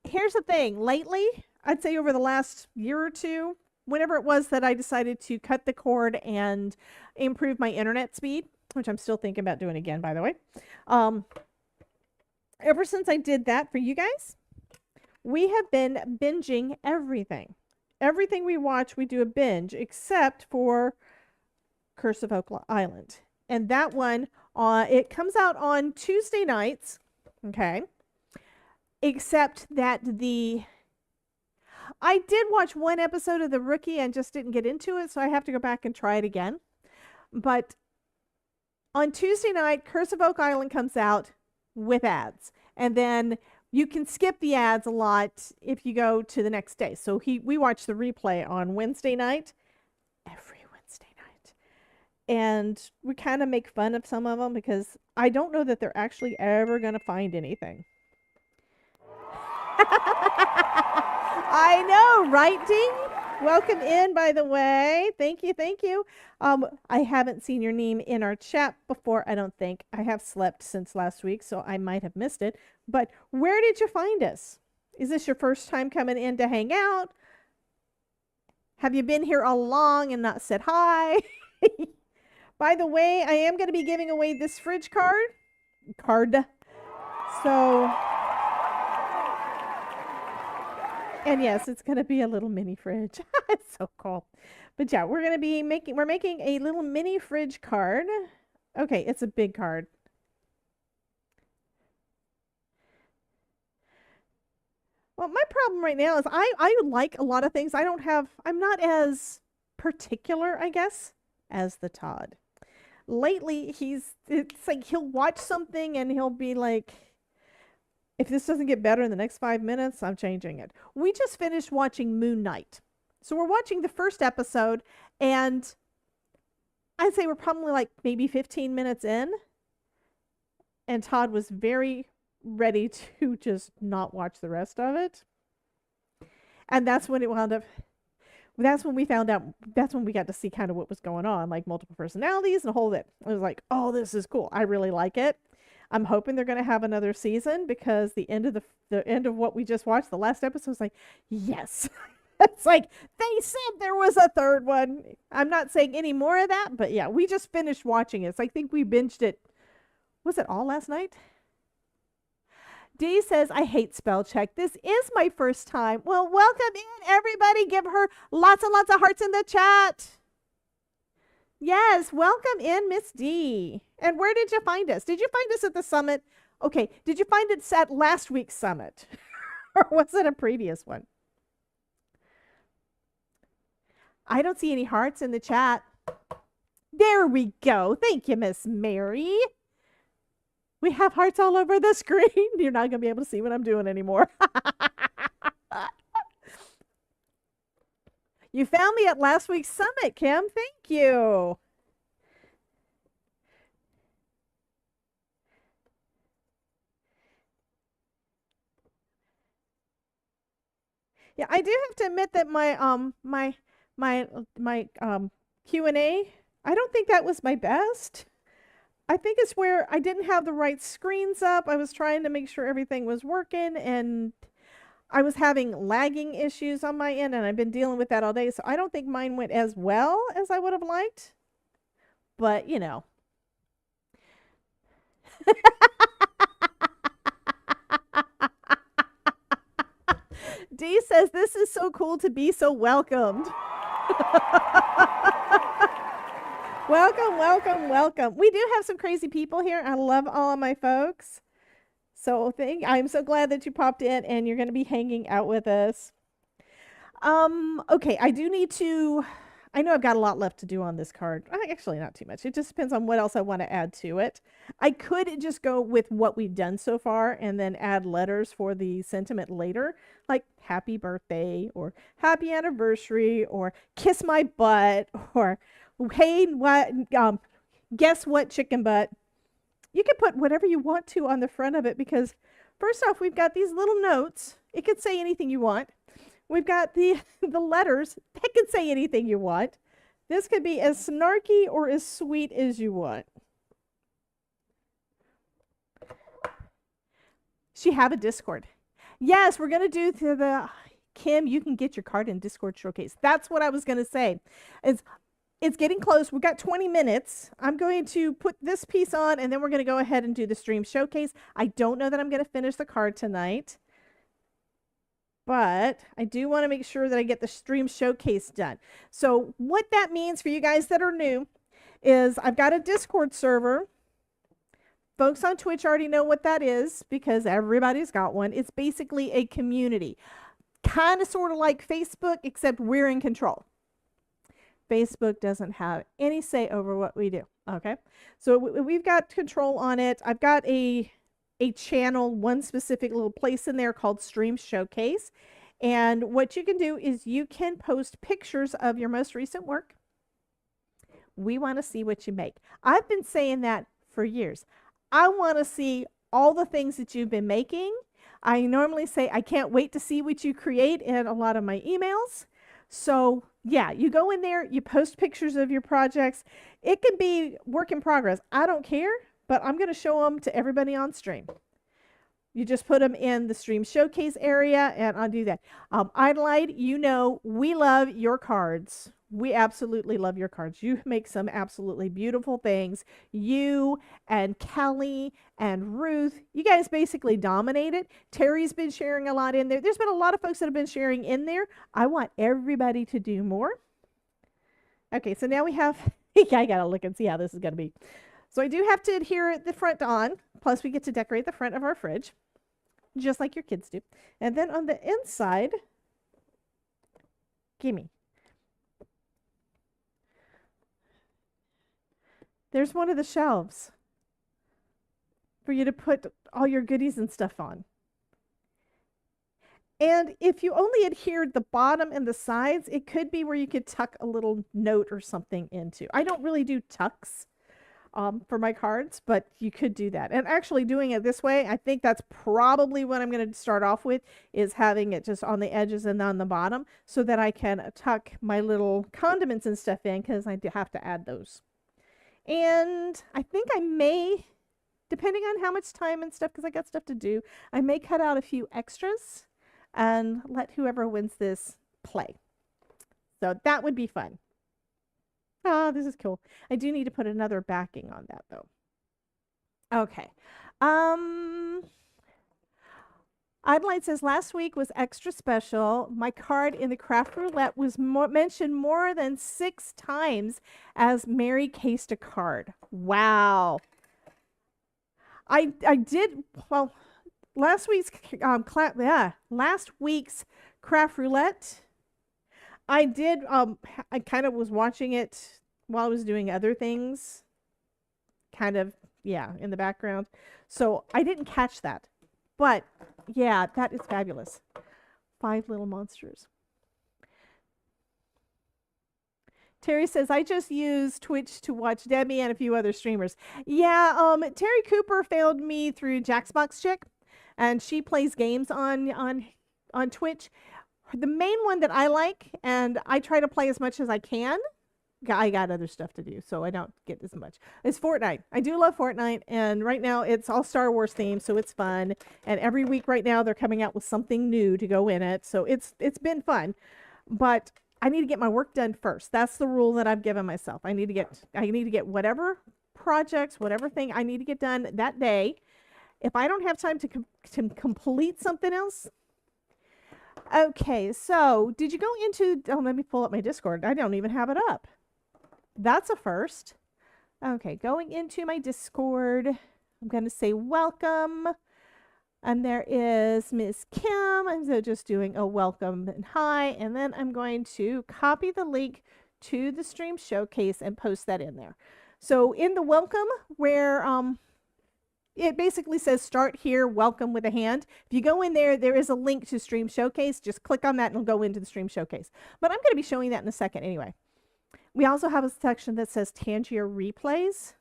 Here's the thing. Lately, I'd say over the last year or two, whenever it was that I decided to cut the cord and improve my internet speed, which I'm still thinking about doing again, by the way. Ever since I did that for you guys, we have been binging everything. Everything we watch, we do a binge, except for Curse of Oak Island. And that one, it comes out on Tuesday nights, okay? Except that I did watch one episode of The Rookie and just didn't get into it, so I have to go back and try it again. But on Tuesday night, Curse of Oak Island comes out with ads. And then you can skip the ads a lot if you go to the next day. So we watch the replay on Wednesday night, every Wednesday night. And we kind of make fun of some of them because I don't know that they're actually ever going to find anything. I know, right, Dee? Welcome in, by the way. Thank you, thank you. I haven't seen your name in our chat before, I don't think. I have slept since last week, so I might have missed it. But where did you find us? Is this your first time coming in to hang out? Have you been here all along and not said hi? By the way, I am going to be giving away this fridge card. So... And yes, it's going to be a little mini fridge. It's so cool. But yeah, we're making a little mini fridge card. Okay, it's a big card. Well, my problem right now is I like a lot of things. I'm not as particular, I guess, as the Todd. Lately, it's like he'll watch something and he'll be like, if this doesn't get better in the next 5 minutes, I'm changing it. We just finished watching Moon Knight. So we're watching the first episode, and I'd say we're probably like maybe 15 minutes in. And Todd was very ready to just not watch the rest of it. And that's when it wound up. That's when we found out. That's when we got to see kind of what was going on, like multiple personalities and a whole bit. I was like, oh, this is cool. I really like it. I'm hoping they're going to have another season because the end of the end of what we just watched, the last episode, was like, yes. It's like they said there was a third one. I'm not saying any more of that, but yeah, we just finished watching it. So I think we binged it. Was it all last night? Dee says, I hate spell check. This is my first time. Well, welcome in, everybody. Give her lots and lots of hearts in the chat. Yes, welcome in, Miss D. And where did you find us? Did you find us at the summit? Okay, did you find it at last week's summit? Or was it a previous one? I don't see any hearts in the chat. There we go. Thank you, Miss Mary. We have hearts all over the screen. You're not going to be able to see what I'm doing anymore. You found me at last week's summit, Kim. Thank you. Yeah, I do have to admit that my Q&A, I don't think that was my best. I think it's where I didn't have the right screens up. I was trying to make sure everything was working, and I was having lagging issues on my end, and I've been dealing with that all day. So I don't think mine went as well as I would have liked. But, you know. Dee says, this is so cool to be so welcomed. Welcome, welcome, welcome. We do have some crazy people here. I love all of my folks. So I'm so glad that you popped in and you're going to be hanging out with us. Okay, I do need to, I know I've got a lot left to do on this card. Actually, not too much. It just depends on what else I want to add to it. I could just go with what we've done so far and then add letters for the sentiment later, like happy birthday or happy anniversary or kiss my butt or hey, what, guess what, chicken butt. You can put whatever you want to on the front of it because first off, we've got these little notes. It could say anything you want. We've got the letters that can say anything you want. This could be as snarky or as sweet as you want. She have a Discord. Yes, we're going to do the Kim, you can get your card in Discord showcase. That's what I was going to say. It's getting close. We've got 20 minutes. I'm going to put this piece on and then we're going to go ahead and do the stream showcase. I don't know that I'm going to finish the card tonight. But I do want to make sure that I get the stream showcase done. So what that means for you guys that are new is I've got a Discord server. Folks on Twitch already know what that is because everybody's got one. It's basically a community. Kind of sort of like Facebook, except we're in control. Facebook doesn't have any say over what we do. Okay. So we've got control on it. I've got a channel, one specific little place in there called Stream Showcase. And what you can do is you can post pictures of your most recent work. We want to see what you make. I've been saying that for years. I want to see all the things that you've been making. I normally say I can't wait to see what you create in a lot of my emails. So yeah, you go in there, you post pictures of your projects. It can be work in progress. I don't care. But I'm going to show them to everybody on stream. You just put them in the stream showcase area, and I'll do that. Idolite, you know, we love your cards. We absolutely love your cards. You make some absolutely beautiful things. You and Kelly and Ruth, you guys basically dominate it. Terry's been sharing a lot in there. There's been a lot of folks that have been sharing in there. I want everybody to do more. Okay, so now we have, yeah, I got to look and see how this is going to be. So I do have to adhere the front on, plus we get to decorate the front of our fridge, just like your kids do. And then on the inside, gimme. There's one of the shelves for you to put all your goodies and stuff on. And if you only adhered the bottom and the sides, it could be where you could tuck a little note or something into. I don't really do tucks. For my cards, but you could do that. And actually doing it this way, I think that's probably what I'm going to start off with, is having it just on the edges and on the bottom so that I can tuck my little condiments and stuff in because I do have to add those. And I think I may, depending on how much time and stuff, because I got stuff to do, I may cut out a few extras and let whoever wins this play. So that would be fun. Oh, this is cool. I do need to put another backing on that though. Okay. Idolight says last week was extra special. My card in the craft roulette was mentioned more than 6 times as Mary cased a card. Wow. I did, well, last week's last week's craft roulette, I did, I kind of was watching it while I was doing other things, kind of, yeah, in the background. So I didn't catch that. But, yeah, that is fabulous. 5 little monsters. Terry says, I just use Twitch to watch Debbie and a few other streamers. Yeah, Terry Cooper found me through Jacksbox Chick, and she plays games on Twitch. the main one that I like, and I try to play as much as I can. I got other stuff to do, so I don't get as much. It's Fortnite. I do love Fortnite, and right now it's all Star Wars themed, so it's fun. And every week right now they're coming out with something new to go in it, so it's been fun. But I need to get my work done first. That's the rule that I've given myself. I need to get whatever projects, whatever thing I need to get done that day. If I don't have time to complete something else. Okay, so did you go into, oh, let me pull up my Discord. I don't even have it up. That's a first. Okay, going into my Discord, I'm going to say welcome. And there is Miss Kim. I'm so just doing a welcome and hi. And then I'm going to copy the link to the stream showcase and post that in there. So in the welcome, where it basically says start here, welcome with a hand. If you go in there, there is a link to stream showcase. Just click on that and it'll go into the stream showcase. But I'm going to be showing that in a second anyway. We also have a section that says Tangier replays.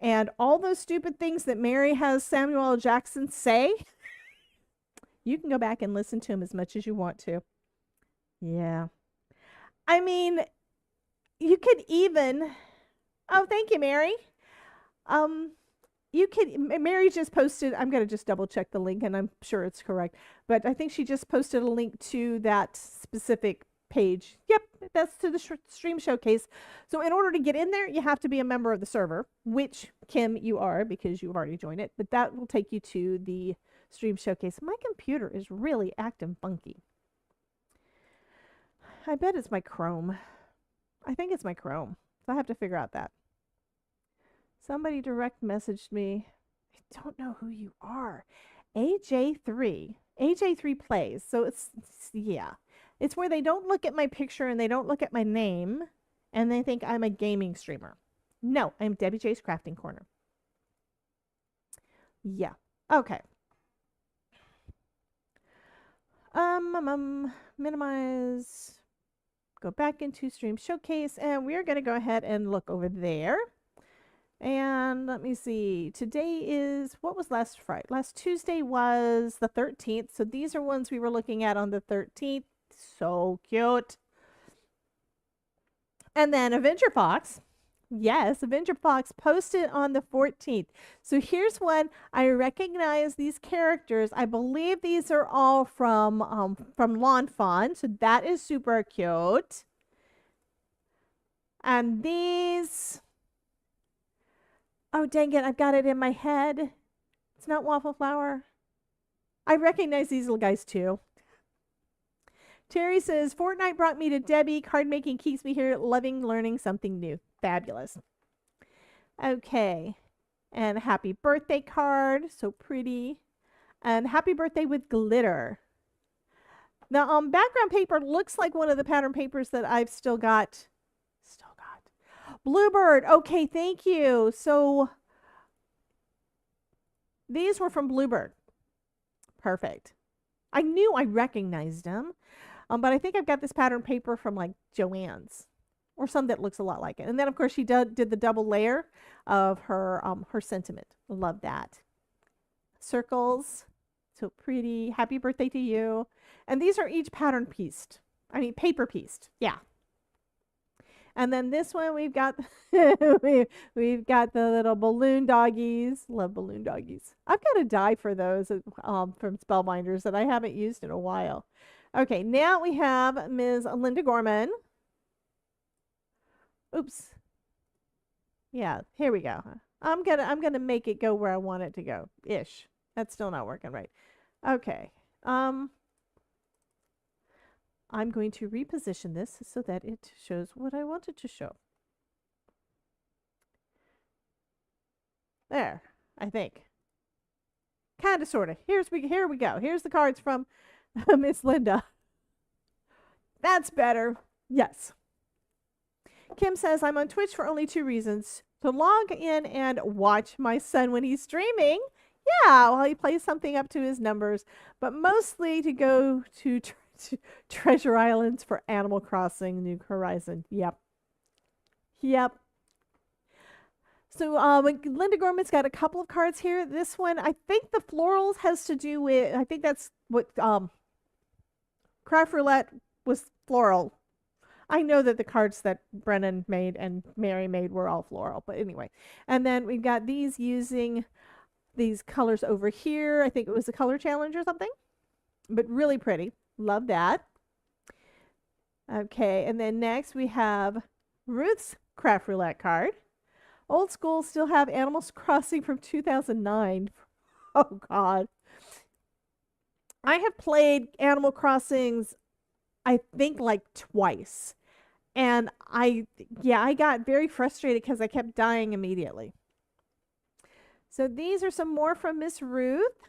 And all those stupid things that Mary has Samuel L. Jackson say, you can go back and listen to him as much as you want to. Yeah. I mean, you could even, oh, thank you, Mary. You could, Mary just posted, I'm going to just double check the link and I'm sure it's correct, but I think she just posted a link to that specific page. Yep, that's to the stream showcase. So in order to get in there, you have to be a member of the server, which Kim, you are because you've already joined it, but that will take you to the stream showcase. My computer is really acting funky. I bet it's my Chrome. I think it's my Chrome. So I have to figure out that. Somebody direct messaged me. I don't know who you are. AJ3. AJ3 plays. So it's yeah. It's where they don't look at my picture and they don't look at my name and they think I'm a gaming streamer. No, I'm Debbie J's Crafting Corner. Yeah. Okay. Minimize. Go back into Stream Showcase and we're going to go ahead and look over there. And let me see. Today is, what was last Friday? Last Tuesday was the 13th. So these are ones we were looking at on the 13th. So cute. And then Avenger Fox. Yes, Avenger Fox posted on the 14th. So here's one. I recognize these characters. I believe these are all from Lawn Fawn. So that is super cute. And these, oh dang it, I've got it in my head. It's not Waffle Flower. I recognize these little guys too. Terry says, Fortnite brought me to Debbie. Card making keeps me here, loving learning something new. Fabulous. Okay. And happy birthday card. So pretty. And happy birthday with glitter. The background paper looks like one of the pattern papers that I've still got. Bluebird. Okay, thank you. So these were from Bluebird. Perfect. I knew I recognized them. But I think I've got this pattern paper from like Joann's or some that looks a lot like it. And then of course she did the double layer of her sentiment. Love that. Circles. So pretty. Happy birthday to you. And these are each pattern pieced. I mean paper pieced. Yeah. And then this one we've got we've got the little balloon doggies. Love balloon doggies. I've got a die for those from Spellbinders that I haven't used in a while. Okay, now we have Ms. Linda Gorman. Oops. Yeah, here we go. I'm gonna make it go where I want it to go. Ish. That's still not working right. Okay. I'm going to reposition this so that it shows what I wanted to show. There, I think. Kind of, sort of. Here we go. Here's the cards from Miss Linda. That's better. Yes. Kim says, I'm on Twitch for only 2 reasons. To log in and watch my son when he's streaming. Yeah, while he plays something up to his numbers. But mostly to go to Treasure Islands for Animal Crossing New Horizon. Yep. Yep. So Linda Gorman's got a couple of cards here. This one, I think the florals has to do with, I think that's what Craft Roulette was floral. I know that the cards that Brennan made and Mary made were all floral, but anyway. And then we've got these using these colors over here. I think it was a color challenge or something, but really pretty. Love that. Okay, and then next we have Ruth's Craft Roulette card. Old school, still have Animals Crossing from 2009. Oh, God. I have played Animal Crossings, I think, like twice. And I got very frustrated because I kept dying immediately. So these are some more from Miss Ruth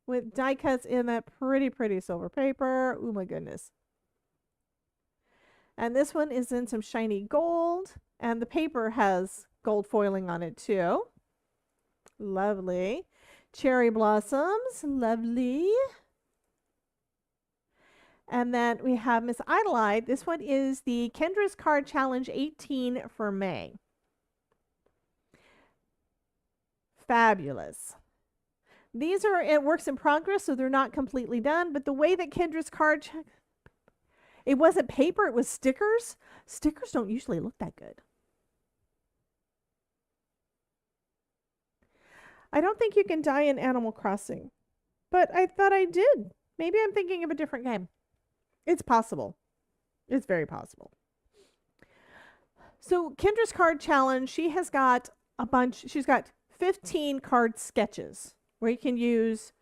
with die cuts in that pretty, pretty silver paper. Oh, my goodness. And this one is in some shiny gold. And the paper has gold foiling on it, too. Lovely. Cherry blossoms. Lovely. And then we have Miss Idolite. This one is the Kendra's Card Challenge 18 for May. Fabulous. These are works in progress, so they're not completely done. But the way that Kendra's card, it wasn't paper, it was stickers. Stickers don't usually look that good. I don't think you can die in Animal Crossing, but I thought I did. Maybe I'm thinking of a different game. It's possible. It's very possible. So Kendra's Card Challenge, she has got a bunch. She's got 15 card sketches where you can use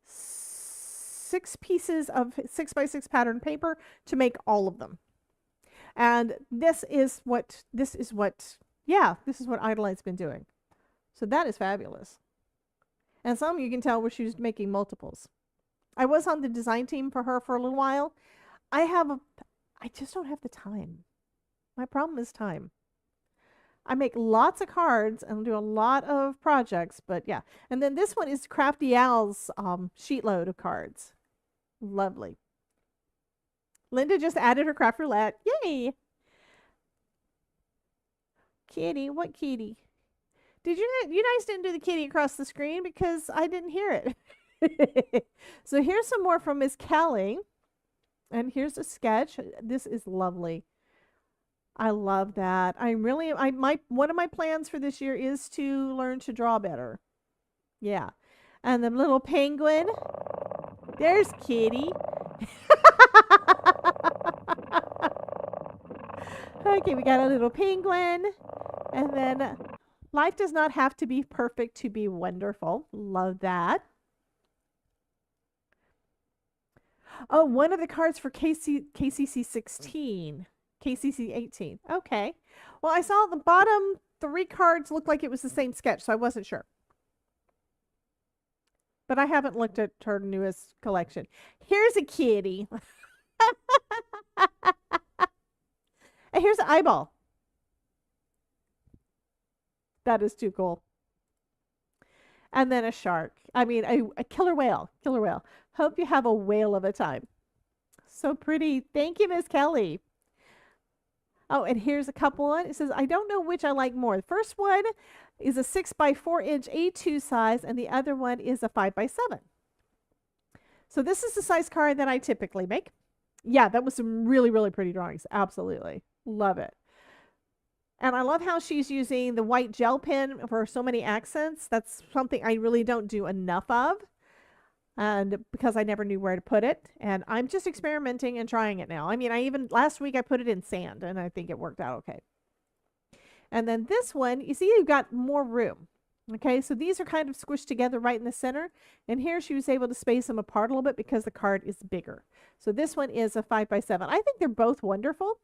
6 pieces of 6x6 pattern paper to make all of them. And this is what Idolite's been doing. So that is fabulous. And some you can tell where she's making multiples. I was on the design team for her for a little while. I just don't have the time. My problem is time. I make lots of cards and do a lot of projects, but yeah. And then this one is Crafty Al's sheet load of cards. Lovely. Linda just added her Craft Roulette. Yay! Kitty, what kitty? Did you guys didn't do the kitty across the screen because I didn't hear it. So here's some more from Miss Kelly. And here's a sketch. This is lovely. I love that. One of my plans for this year is to learn to draw better. Yeah. And the little penguin. There's Kitty. Okay, we got a little penguin. And then life does not have to be perfect to be wonderful. Love that. Oh, one of the cards for KCC 16. KCC 18. Okay. Well, I saw the bottom 3 cards looked like it was the same sketch, so I wasn't sure. But I haven't looked at her newest collection. Here's a kitty. And here's an eyeball. That is too cool. And then a shark. I mean, a killer whale. Killer whale. Hope you have a whale of a time. So pretty. Thank you, Miss Kelly. Oh, and here's a couple on. It says, I don't know which I like more. The first one is a 6x4 inch A2 size, and the other one is a 5x7. So this is the size card that I typically make. Yeah, that was some really, really pretty drawings. Absolutely. Love it. And I love how she's using the white gel pen for so many accents. That's something I really don't do enough of. And because I never knew where to put it. And I'm just experimenting and trying it now. I mean, last week I put it in sand and I think it worked out okay. And then this one, you see you've got more room. Okay, so these are kind of squished together right in the center. And here she was able to space them apart a little bit because the card is bigger. So this one is a 5x7. I think they're both wonderful.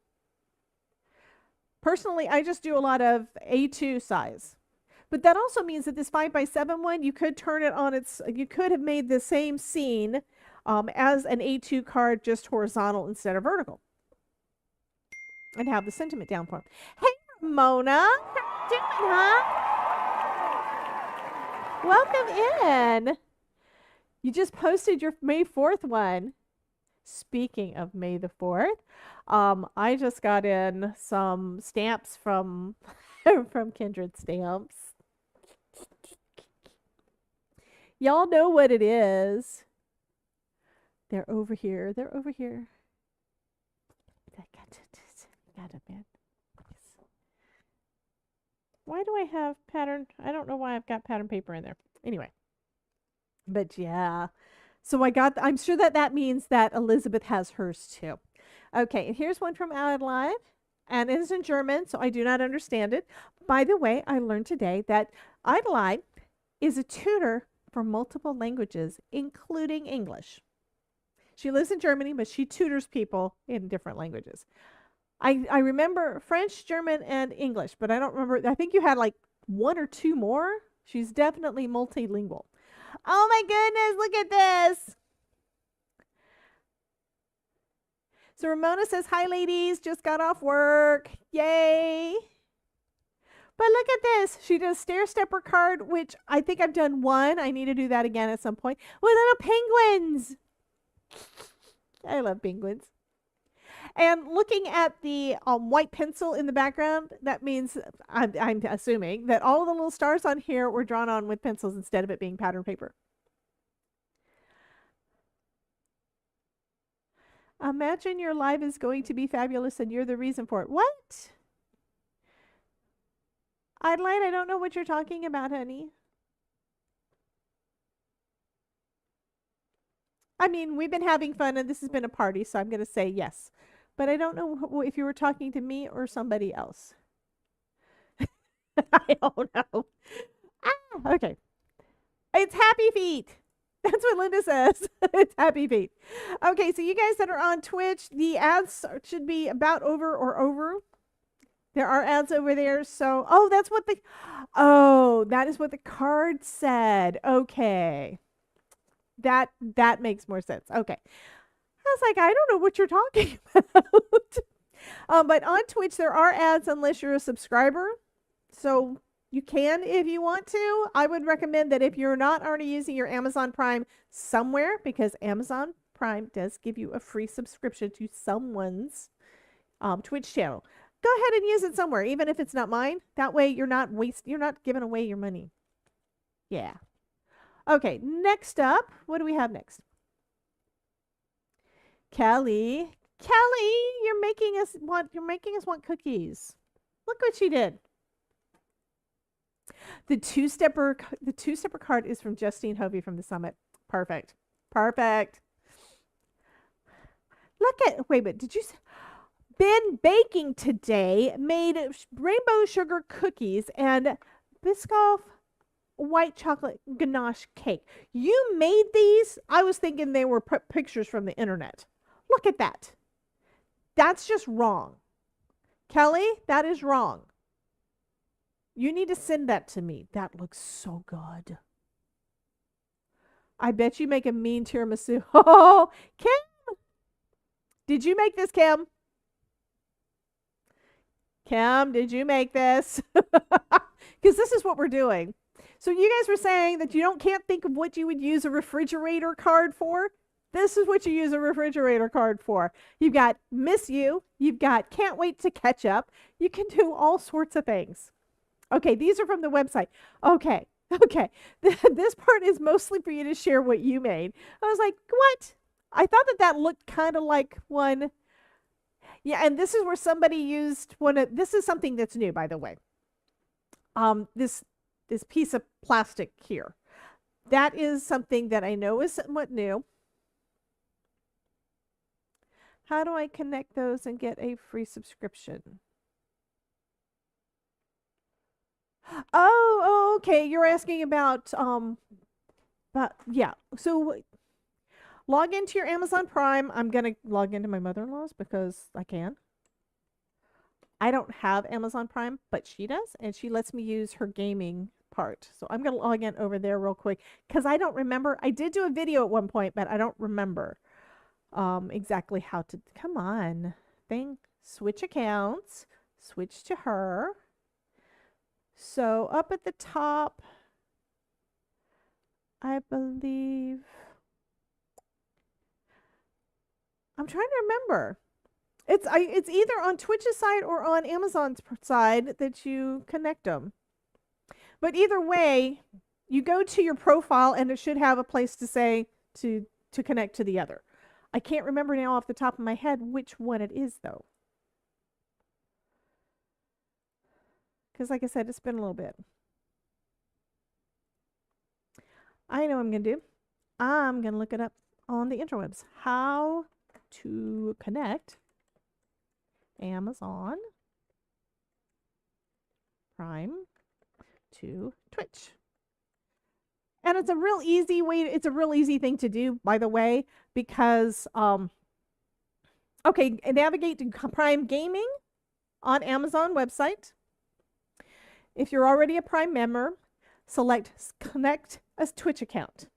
Personally, I just do a lot of A2 size. But that also means that this 5x7 one, you could turn it on you could have made the same scene as an A2 card, just horizontal instead of vertical. And have the sentiment down for them. Hey, Mona. How you doing, huh? Welcome in. You just posted your May 4th one. Speaking of May the 4th, I just got in some stamps from from Kindred Stamps. Y'all know what it is. They're over here. They're over here. Got it, man. Why do I have pattern? I don't know why I've got pattern paper in there. Anyway. But yeah. So I'm sure that means that Elizabeth has hers too. Okay, and here's one from Adelaide. And it is in German, so I do not understand it. By the way, I learned today that Adelaide is a tutor for multiple languages, including English. She lives in Germany, but she tutors people in different languages. I remember French, German, and English, but I don't remember. I think you had like one or two more. She's definitely multilingual. Oh my goodness, look at this. So Ramona says, hi ladies, just got off work. Yay. But look at this. She does stair stepper card, which I think I've done one. I need to do that again at some point. With little penguins. I love penguins. And looking at the white pencil in the background, that means, I'm assuming, that all of the little stars on here were drawn on with pencils instead of it being pattern paper. Imagine your live is going to be fabulous and you're the reason for it. What? Adelaide, I don't know what you're talking about, honey. I mean, we've been having fun and this has been a party, so I'm going to say yes. But I don't know if you were talking to me or somebody else. I don't know. Ah, okay. It's happy feet. That's what Linda says. It's happy feet. Okay, so you guys that are on Twitch, the ads should be about over or over. There are ads over there. So, oh, that is what the card said. Okay. That makes more sense. Okay. I was like, I don't know what you're talking about. But on Twitch, there are ads unless you're a subscriber. So you can if you want to. I would recommend that if you're not already using your Amazon Prime somewhere, because Amazon Prime does give you a free subscription to someone's Twitch channel. Go ahead and use it somewhere, even if it's not mine. That way you're not giving away your money. Yeah. Okay, next up, what do we have next? Kelly, you're making us want cookies. Look what she did. The two-stepper card is from Justine Hovey from the Summit. Perfect. Perfect. Wait, did you say been baking today, made rainbow sugar cookies and Biscoff white chocolate ganache cake. You made these? I was thinking they were pictures from the internet. Look at that. That's just wrong. Kelly, that is wrong. You need to send that to me. That looks so good. I bet you make a mean tiramisu. Oh, Kim! Did you make this, Kim? Kim, did you make this? Because this is what we're doing. So you guys were saying that you can't think of what you would use a refrigerator card for. This is what you use a refrigerator card for. You've got miss you. You've got can't wait to catch up. You can do all sorts of things. Okay, these are from the website. Okay. This part is mostly for you to share what you made. I was like, what? I thought that looked kind of like one. Yeah, and this is where somebody used this is something that's new, by the way. This piece of plastic here. That is something that I know is somewhat new. How do I connect those and get a free subscription? Oh, okay. You're asking about, yeah. So log into your Amazon Prime. I'm going to log into my mother-in-law's because I can. I don't have Amazon Prime, but she does, and she lets me use her gaming part. So I'm going to log in over there real quick because I don't remember. I did do a video at one point, but I don't remember exactly how to. Come on. Switch accounts. Switch to her. So up at the top, I believe. I'm trying to remember. It's either on Twitch's side or on Amazon's side that you connect them. But either way, you go to your profile and it should have a place to say to connect to the other. I can't remember now off the top of my head which one it is, though. Because like I said, it's been a little bit. I know what I'm going to do. I'm going to look it up on the interwebs. How to connect Amazon Prime to Twitch. And it's a real easy way. It's a real easy thing to do, by the way, because, okay, navigate to Prime Gaming on Amazon website. If you're already a Prime member, select connect a Twitch account.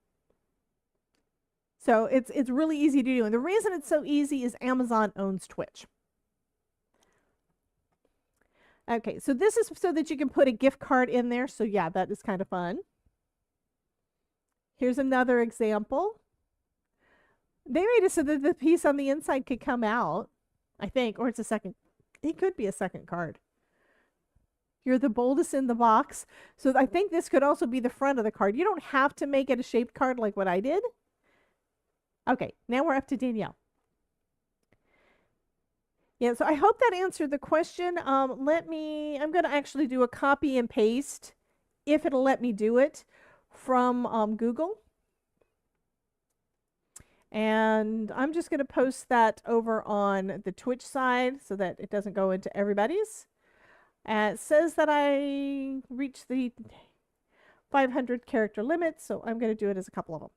So it's really easy to do. And the reason it's so easy is Amazon owns Twitch. Okay, so this is so that you can put a gift card in there. So yeah, that is kind of fun. Here's another example. They made it so that the piece on the inside could come out, I think, or it's a second. It could be a second card. You're the boldest in the box. So I think this could also be the front of the card. You don't have to make it a shaped card like what I did. Okay, now we're up to Danielle. Yeah, so I hope that answered the question. I'm going to actually do a copy and paste, if it'll let me do it, from Google. And I'm just going to post that over on the Twitch side so that it doesn't go into everybody's. It says that I reached the 500 character limit, so I'm going to do it as a couple of them.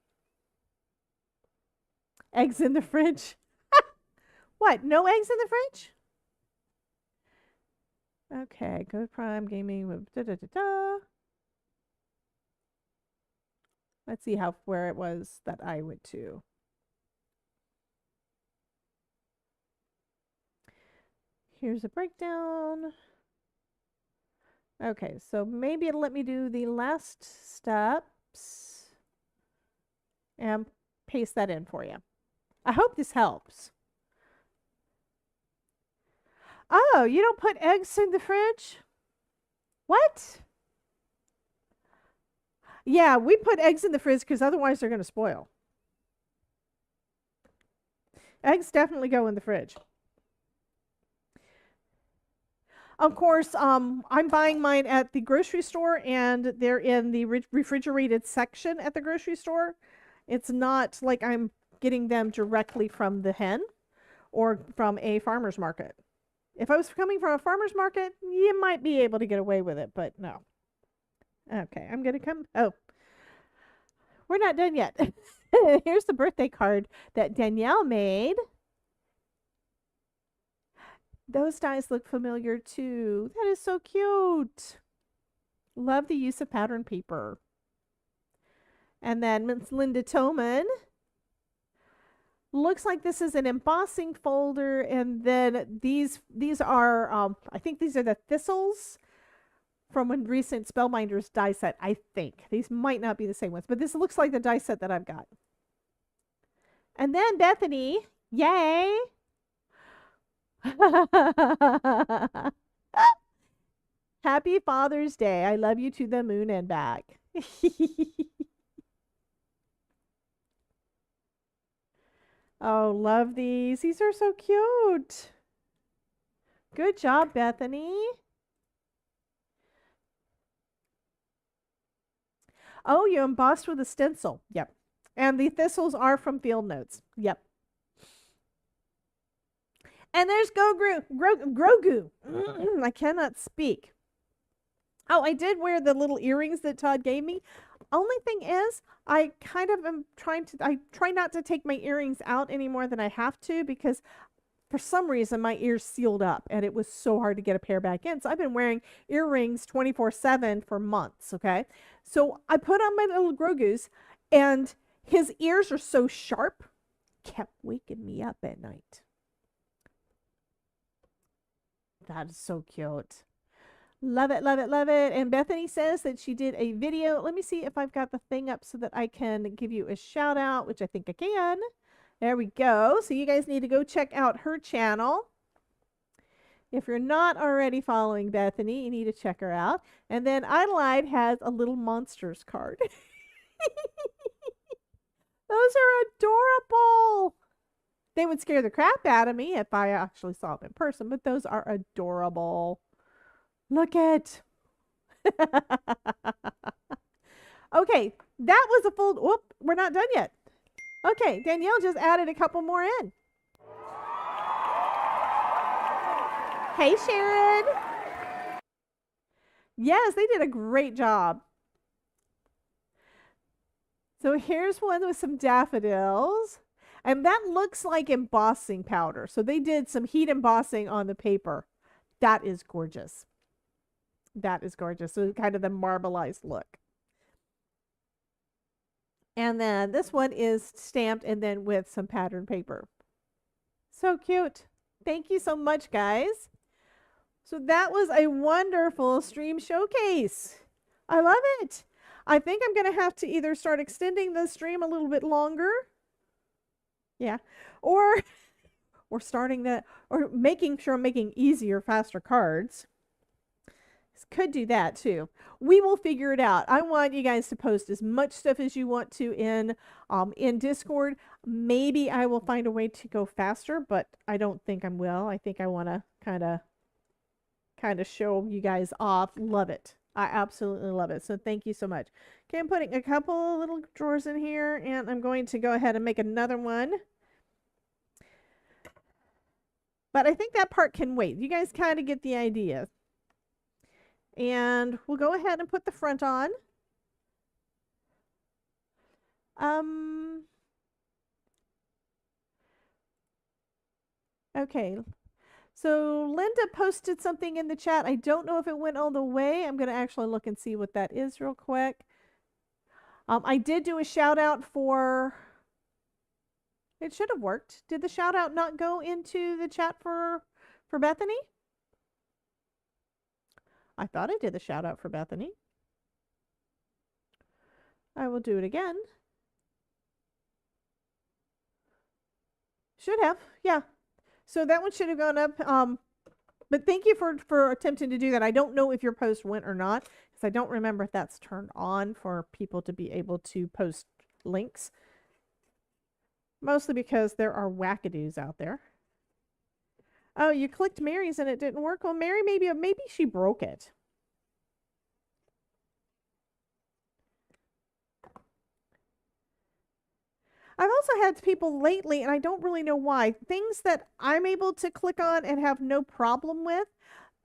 Eggs in the fridge. What? No eggs in the fridge? Okay, go to Prime Gaming with Let's see where it was that I went to. Here's a breakdown. Okay, so maybe it'll let me do the last steps and paste that in for you. I hope this helps. Oh, you don't put eggs in the fridge? What? Yeah, we put eggs in the fridge because otherwise they're going to spoil. Eggs definitely go in the fridge. Of course, I'm buying mine at the grocery store, and they're in the refrigerated section at the grocery store. It's not like I'm getting them directly from the hen or from a farmer's market. If I was coming from a farmer's market, you might be able to get away with it, but no. Okay, I'm going to come. Oh, we're not done yet. Here's the birthday card that Danielle made. Those dies look familiar too. That is so cute. Love the use of pattern paper. And then Miss Linda Toman. Looks like this is an embossing folder, and then these are I think these are the thistles from a recent Spellbinders die set. I think these might not be the same ones, but this looks like the die set that I've got. And then Bethany, yay! Happy Father's Day. I love you to the moon and back. Oh, love these. These are so cute. Good job, Bethany. Oh, you embossed with a stencil. Yep. And the thistles are from Field Notes. Yep. And there's Grogu. I cannot speak. Oh, I did wear the little earrings that Todd gave me. Only thing is, I kind of am I try not to take my earrings out any more than I have to, because for some reason my ears sealed up and it was so hard to get a pair back in. So I've been wearing earrings 24/7 for months, okay? So I put on my little Grogu's, and his ears are so sharp, kept waking me up at night. That is so cute. Love it, love it, love it. And Bethany says that she did a video. Let me see if I've got the thing up so that I can give you a shout out, which I think I can. There we go. So you guys need to go check out her channel. If you're not already following Bethany, you need to check her out. And then Adelaide has a little monsters card. Those are adorable. They would scare the crap out of me if I actually saw them in person, but those are adorable. Look at. Okay, that was a full. Whoop, we're not done yet. Okay, Danielle just added a couple more in. Hey, Sharon. Yes, they did a great job. So here's one with some daffodils. And that looks like embossing powder. So they did some heat embossing on the paper. That is gorgeous. That is gorgeous. So kind of the marbleized look. And then this one is stamped and then with some pattern paper. So cute. Thank you so much, guys. So that was a wonderful stream showcase. I love it. I think I'm going to have to either start extending the stream a little bit longer. Yeah. Or starting that, or making sure I'm making easier, faster cards. Could do that too. We will figure it out. I want you guys to post as much stuff as you want to in Discord. Maybe I will find a way to go faster, but I don't think I will. I think I want to kind of show you guys off. Love it. I absolutely love it. So thank you so much. Okay, I'm putting a couple little drawers in here, and I'm going to go ahead and make another one. But I think that part can wait. You guys kind of get the idea. And we'll go ahead and put the front on. Okay. So Linda posted something in the chat. I don't know if it went all the way. I'm going to actually look and see what that is real quick. I did do a shout out for... It should have worked. Did the shout out not go into the chat for Bethany? I thought I did the shout out for Bethany. I will do it again. Should have, yeah. So that one should have gone up. But thank you for attempting to do that. I don't know if your post went or not, because I don't remember if that's turned on for people to be able to post links. Mostly because there are wackadoos out there. Oh, you clicked Mary's and it didn't work. Well, Mary, maybe she broke it. I've also had people lately, and I don't really know why, things that I'm able to click on and have no problem with,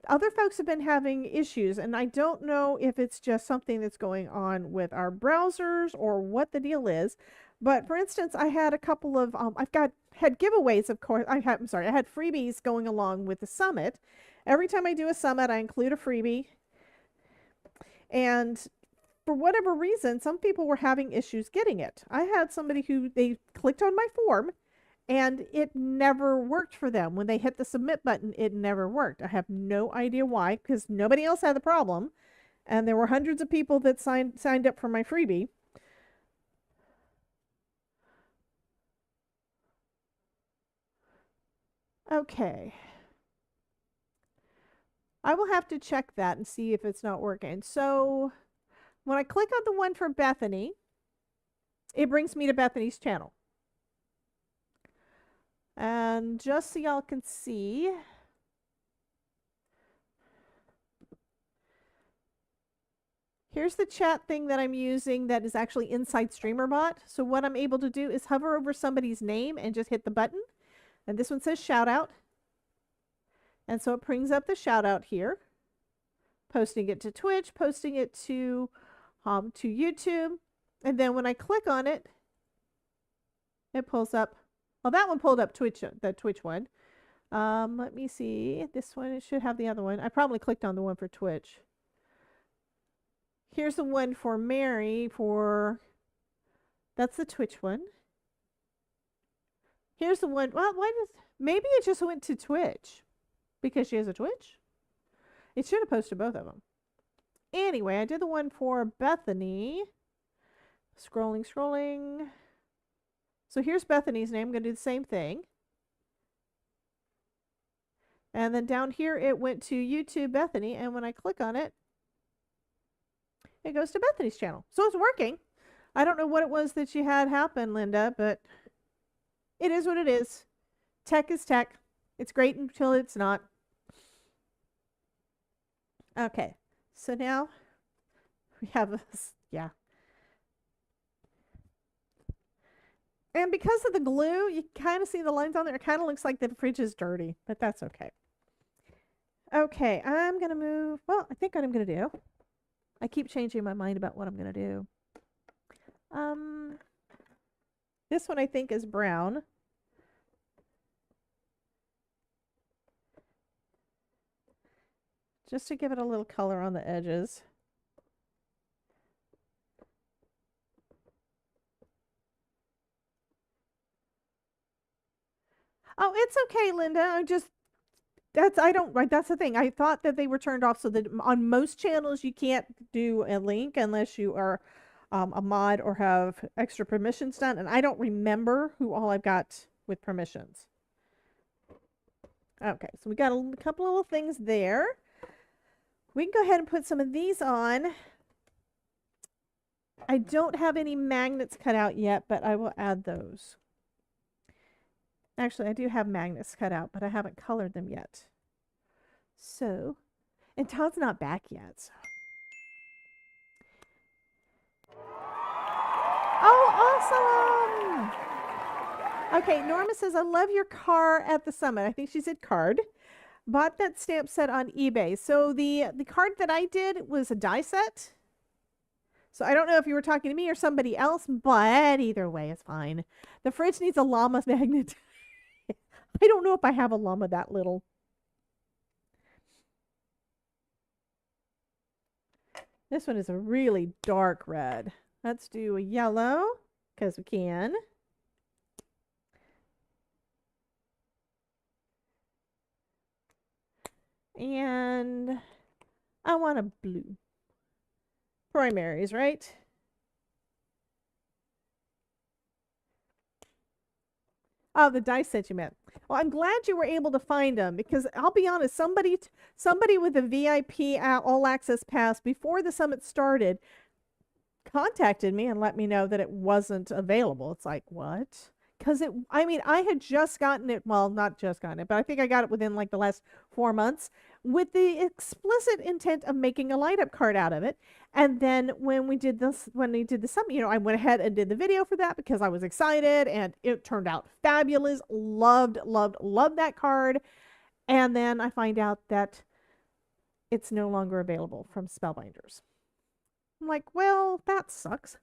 other folks have been having issues, and I don't know if it's just something that's going on with our browsers or what the deal is. But for instance, I had a couple of, had giveaways, of course. I had freebies going along with the summit. Every time I do a summit, I include a freebie. And for whatever reason, some people were having issues getting it. I had somebody who, they clicked on my form and it never worked for them. When they hit the submit button, it never worked. I have no idea why, because nobody else had the problem. And there were hundreds of people that signed up for my freebie. Okay. I will have to check that and see if it's not working. So when I click on the one for Bethany, it brings me to Bethany's channel. And just so y'all can see, here's the chat thing that I'm using that is actually inside StreamerBot. So what I'm able to do is hover over somebody's name and just hit the button. And this one says shout out. And so it brings up the shout out here. Posting it to Twitch, posting it to YouTube. And then when I click on it, it pulls up. Well, that one pulled up Twitch, the Twitch one. Let me see. This one, it should have the other one. I probably clicked on the one for Twitch. Here's the one for Mary that's the Twitch one. Here's the one. Well, maybe it just went to Twitch because she has a Twitch. It should have posted both of them. Anyway, I did the one for Bethany. Scrolling. So here's Bethany's name. I'm going to do the same thing. And then down here, it went to YouTube Bethany. And when I click on it, it goes to Bethany's channel. So it's working. I don't know what it was that you had happen, Linda, but it is what it is. Tech is tech. It's great until it's not. Okay, so now we have this, yeah. And because of the glue, you kind of see the lines on there. It kind of looks like the fridge is dirty, but that's okay. Okay, I'm going to move. Well, I think what I'm going to do, I keep changing my mind about what I'm going to do. This one I think is brown. Just to give it a little color on the edges. Oh, it's okay, Linda. That's the thing. I thought that they were turned off so that on most channels you can't do a link unless you are a mod or have extra permissions done. And I don't remember who all I've got with permissions. Okay, so we got a couple of little things there. We can go ahead and put some of these on. I don't have any magnets cut out yet, but I will add those. Actually, I do have magnets cut out, but I haven't colored them yet. So, and Todd's not back yet. So. Oh, awesome! Okay, Norma says, I love your car at the summit. I think she said card. Bought that stamp set on eBay. So the card that I did was a die set. So I don't know if you were talking to me or somebody else, but either way is fine. The fridge needs a llama magnet. I don't know if I have a llama that little. This one is a really dark red. Let's do a yellow because we can. And I want a blue. Primaries, right? Oh, the dice set you meant. Well, I'm glad you were able to find them because I'll be honest, somebody with a VIP all access pass before the summit started contacted me and let me know that it wasn't available. It's like, what? Because I mean, I had just gotten it, well, not just gotten it, but I think I got it within like the last 4 months with the explicit intent of making a light up card out of it. And then when we did the summit, you know, I went ahead and did the video for that because I was excited and it turned out fabulous. Loved that card. And then I find out that it's no longer available from Spellbinders. I'm like, well, that sucks.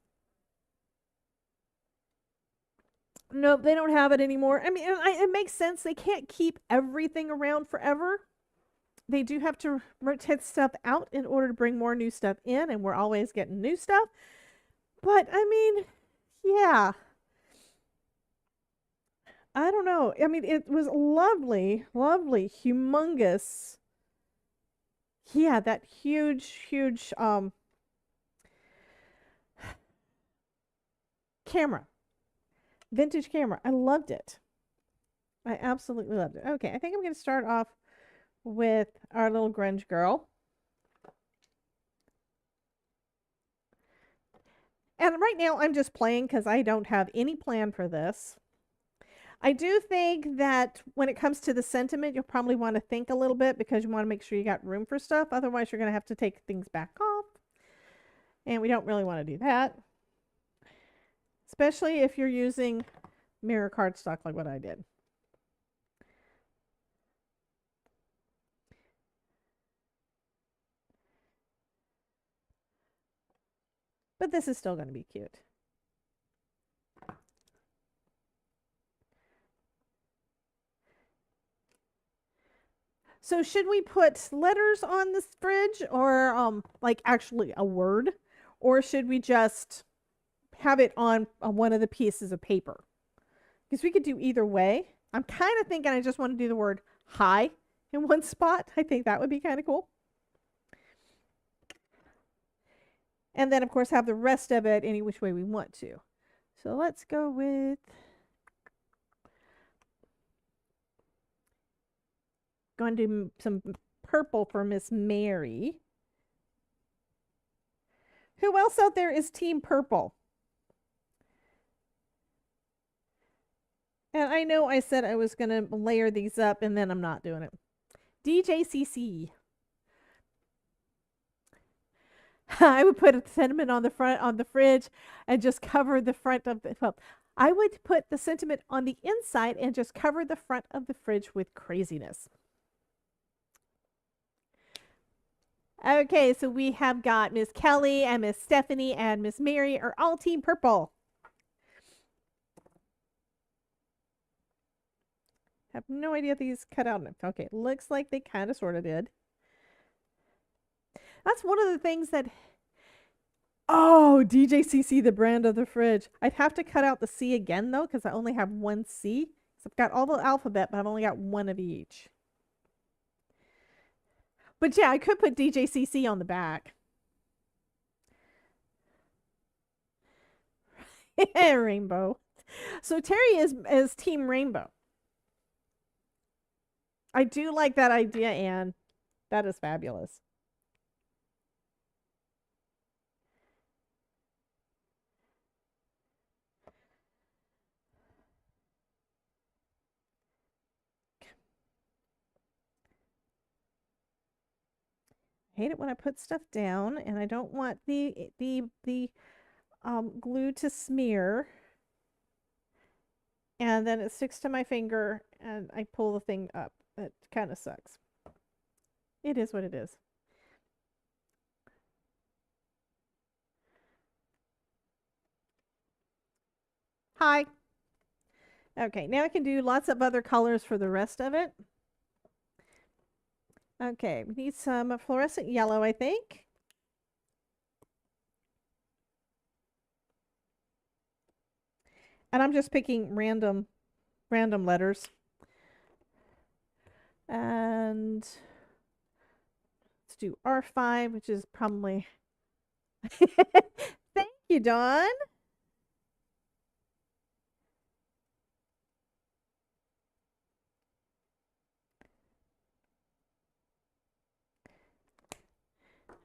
Nope, they don't have it anymore. I mean, it makes sense. They can't keep everything around forever. They do have to rotate stuff out in order to bring more new stuff in, and we're always getting new stuff. But, I mean, yeah. I don't know. I mean, it was lovely, humongous. Yeah, that huge, camera. Vintage camera. I loved it. I absolutely loved it. Okay, I think I'm going to start off with our little grunge girl. And right now I'm just playing because I don't have any plan for this. I do think that when it comes to the sentiment, you'll probably want to think a little bit because you want to make sure you got room for stuff. Otherwise, you're going to have to take things back off. And we don't really want to do that. Especially if you're using mirror cardstock like what I did. But this is still going to be cute. So should we put letters on this fridge or like actually a word? Or should we just have it on one of the pieces of paper? Because we could do either way. I'm kind of thinking I just want to do the word hi in one spot. I think that would be kind of cool. And then, of course, have the rest of it any which way we want to. So let's go with... Going to do some purple for Miss Mary. Who else out there is Team Purple? And I know I said I was going to layer these up, and then I'm not doing it. DJCC. I would put a sentiment on the front on the fridge and just cover the front of the. Well, I would put the sentiment on the inside and just cover the front of the fridge with craziness. Okay, so we have got Miss Kelly and Miss Stephanie and Miss Mary are all team purple. Have no idea if these cut out. Okay, looks like they kind of sort of did. That's one of the things that. Oh, DJCC, the brand of the fridge. I'd have to cut out the C again, though, because I only have one C. So I've got all the alphabet, but I've only got one of each. But yeah, I could put DJCC on the back. Rainbow. So Terry is Team Rainbow. I do like that idea, Anne. That is fabulous. I hate it when I put stuff down and I don't want the glue to smear. And then it sticks to my finger and I pull the thing up. It kind of sucks. It is what it is. Hi. Okay, now I can do lots of other colors for the rest of it. Okay, we need some fluorescent yellow, I think. And I'm just picking random letters. And let's do R5, which is probably... Thank you, Dawn.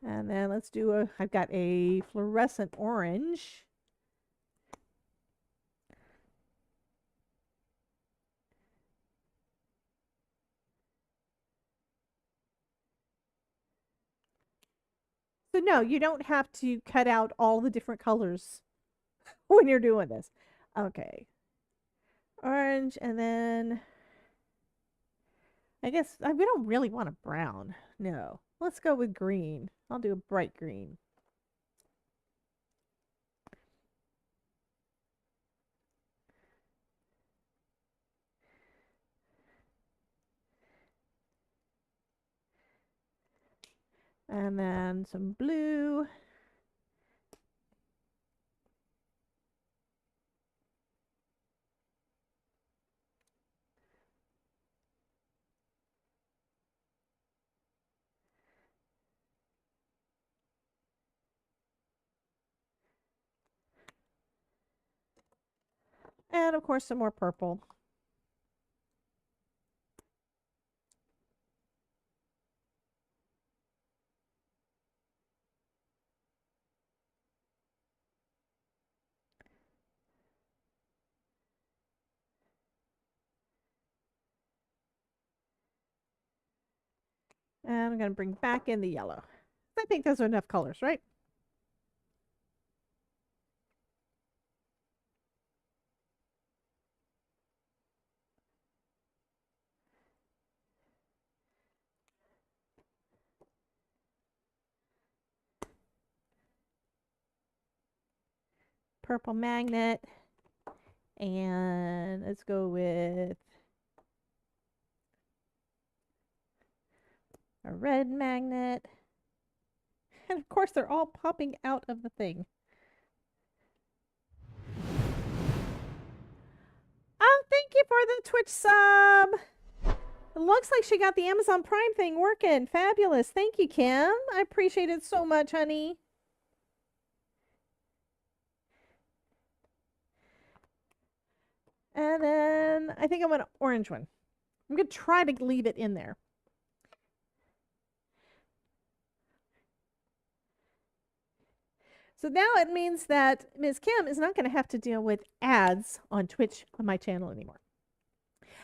And then let's do I've got a fluorescent orange. So no, you don't have to cut out all the different colors when you're doing this. Okay. Orange, and then I guess we don't really want a brown. No. Let's go with green. I'll do a bright green. And then some blue. And of course some more purple. And I'm going to bring back in the yellow. I think those are enough colors, right? Purple magnet. And let's go with a red magnet. And of course, they're all popping out of the thing. Oh, thank you for the Twitch sub. It looks like she got the Amazon Prime thing working. Fabulous. Thank you, Kim. I appreciate it so much, honey. And then I think I want an orange one. I'm going to try to leave it in there. So now it means that Ms. Kim is not going to have to deal with ads on Twitch on my channel anymore.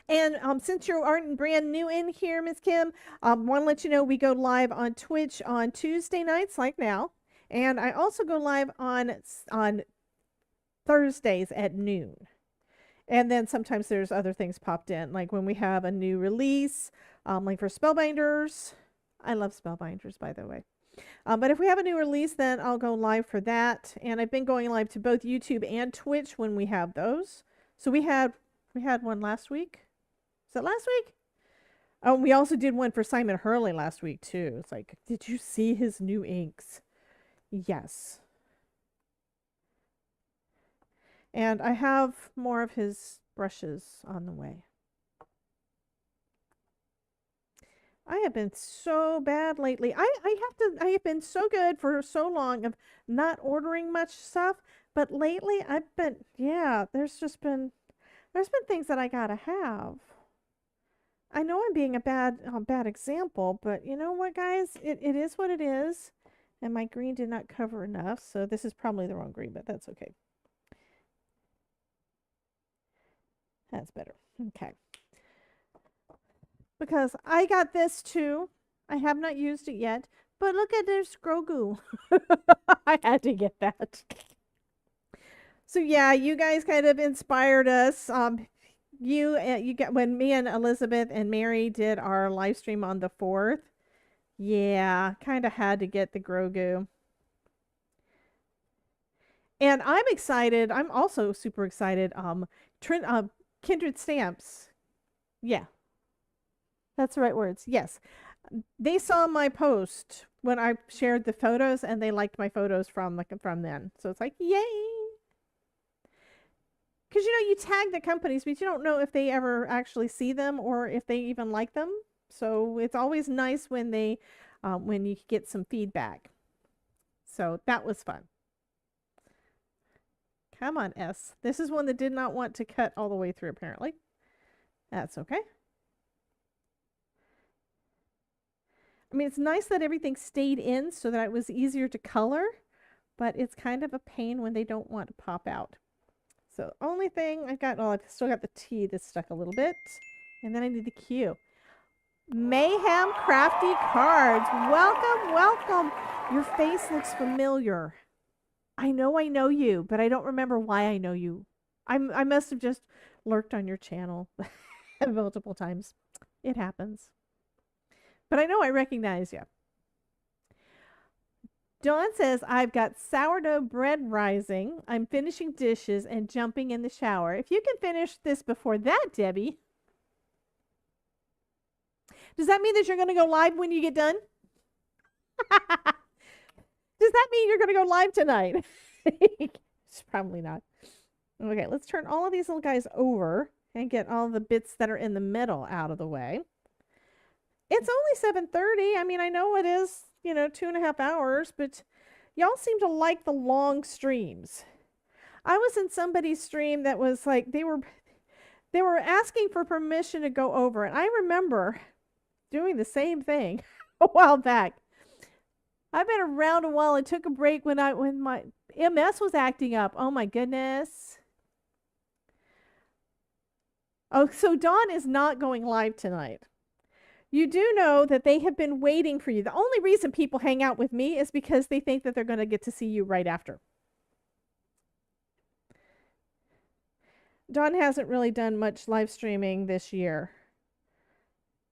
And since you aren't brand new in here, Miss Kim, want to let you know we go live on Twitch on Tuesday nights like now. And I also go live on Thursdays at noon. And then sometimes there's other things popped in, like when we have a new release, like for Spellbinders. I love Spellbinders, by the way. But if we have a new release, then I'll go live for that. And I've been going live to both YouTube and Twitch when we have those. So we had one last week. Is that last week? Oh, we also did one for Simon Hurley last week too. It's like, did you see his new inks? Yes. And I have more of his brushes on the way. I have been so bad lately. I have been so good for so long of not ordering much stuff, but lately I've been, yeah, there's been things that I gotta have. I know I'm being a bad example, but you know what, guys? It is what it is. And my green did not cover enough, so this is probably the wrong green, but that's okay. That's better. Okay. Because I got this too. I have not used it yet, but look at this Grogu. I had to get that. So yeah, you guys kind of inspired us. You get when me and Elizabeth and Mary did our live stream on the 4th. Yeah, kind of had to get the Grogu. And I'm excited. I'm also super excited. Kindred Stamps. Yeah. That's the right words. Yes. They saw my post when I shared the photos and they liked my photos from then. So it's like, yay. Because, you know, you tag the companies, but you don't know if they ever actually see them or if they even like them. So it's always nice when they, when you get some feedback. So that was fun. Come on, S. This is one that did not want to cut all the way through, apparently. That's okay. I mean, it's nice that everything stayed in so that it was easier to color, but it's kind of a pain when they don't want to pop out. So only thing I got, oh, I've still got the T that's stuck a little bit. And then I need the Q. Mayhem Crafty Cards. Welcome, welcome. Your face looks familiar. I know you, but I don't remember why I know you. I must have just lurked on your channel multiple times. It happens. But I know I recognize you. Dawn says, I've got sourdough bread rising. I'm finishing dishes and jumping in the shower. If you can finish this before that, Debbie. Does that mean that you're going to go live when you get done? Does that mean you're going to go live tonight? It's probably not. Okay, let's turn all of these little guys over and get all the bits that are in the middle out of the way. It's only 7:30. I mean, I know it is, you know, 2.5 hours, but y'all seem to like the long streams. I was in somebody's stream that was like, they were asking for permission to go over, and I remember doing the same thing a while back. I've been around a while. I took a break when my MS was acting up. Oh my goodness. Oh, so Dawn is not going live tonight. You do know that they have been waiting for you. The only reason people hang out with me is because they think that they're going to get to see you right after. Dawn hasn't really done much live streaming this year.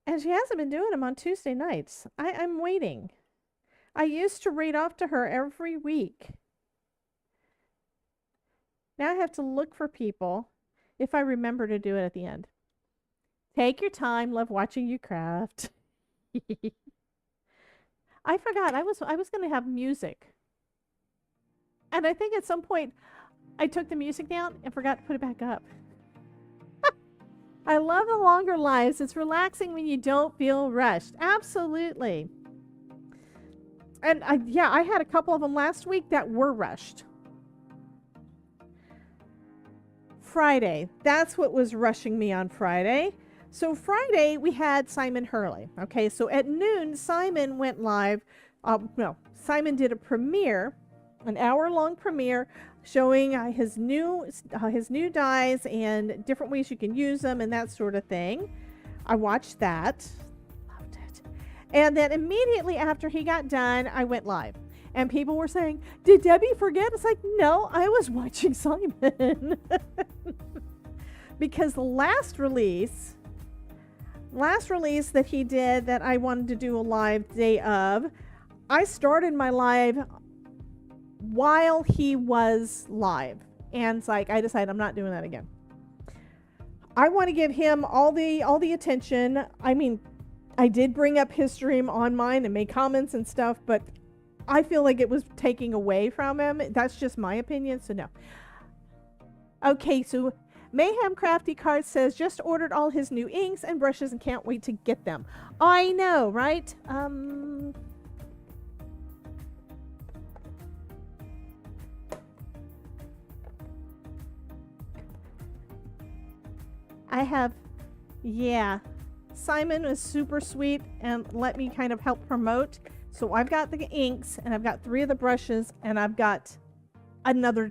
And she hasn't been doing them on Tuesday nights. I'm waiting. I used to read off to her every week. Now I have to look for people if I remember to do it at the end. Take your time. Love watching you craft. I forgot. I was going to have music. And I think at some point I took the music down and forgot to put it back up. I love the longer lives. It's relaxing when you don't feel rushed. Absolutely. And yeah, I had a couple of them last week that were rushed. Friday. That's what was rushing me on Friday. So Friday, we had Simon Hurley. Okay, so at noon, Simon went live. No, Simon did a premiere, an hour-long premiere. showing his new dyes and different ways you can use them and that sort of thing. I watched that. Loved it. And then immediately after he got done, I went live. And people were saying, did Debbie forget? It's like, no, I was watching Simon. Because the last release that he did that I wanted to do a live day of, I started my live while he was live. And it's like, I decided I'm not doing that again. I want to give him all the attention. I mean, I did bring up his stream on mine and make comments and stuff, but I feel like it was taking away from him. That's just my opinion, so no. Okay, so Mayhem Crafty Card says, just ordered all his new inks and brushes and can't wait to get them. I know, right? Yeah. Simon was super sweet and let me kind of help promote. So I've got the inks and I've got 3 of the brushes and I've got I'm going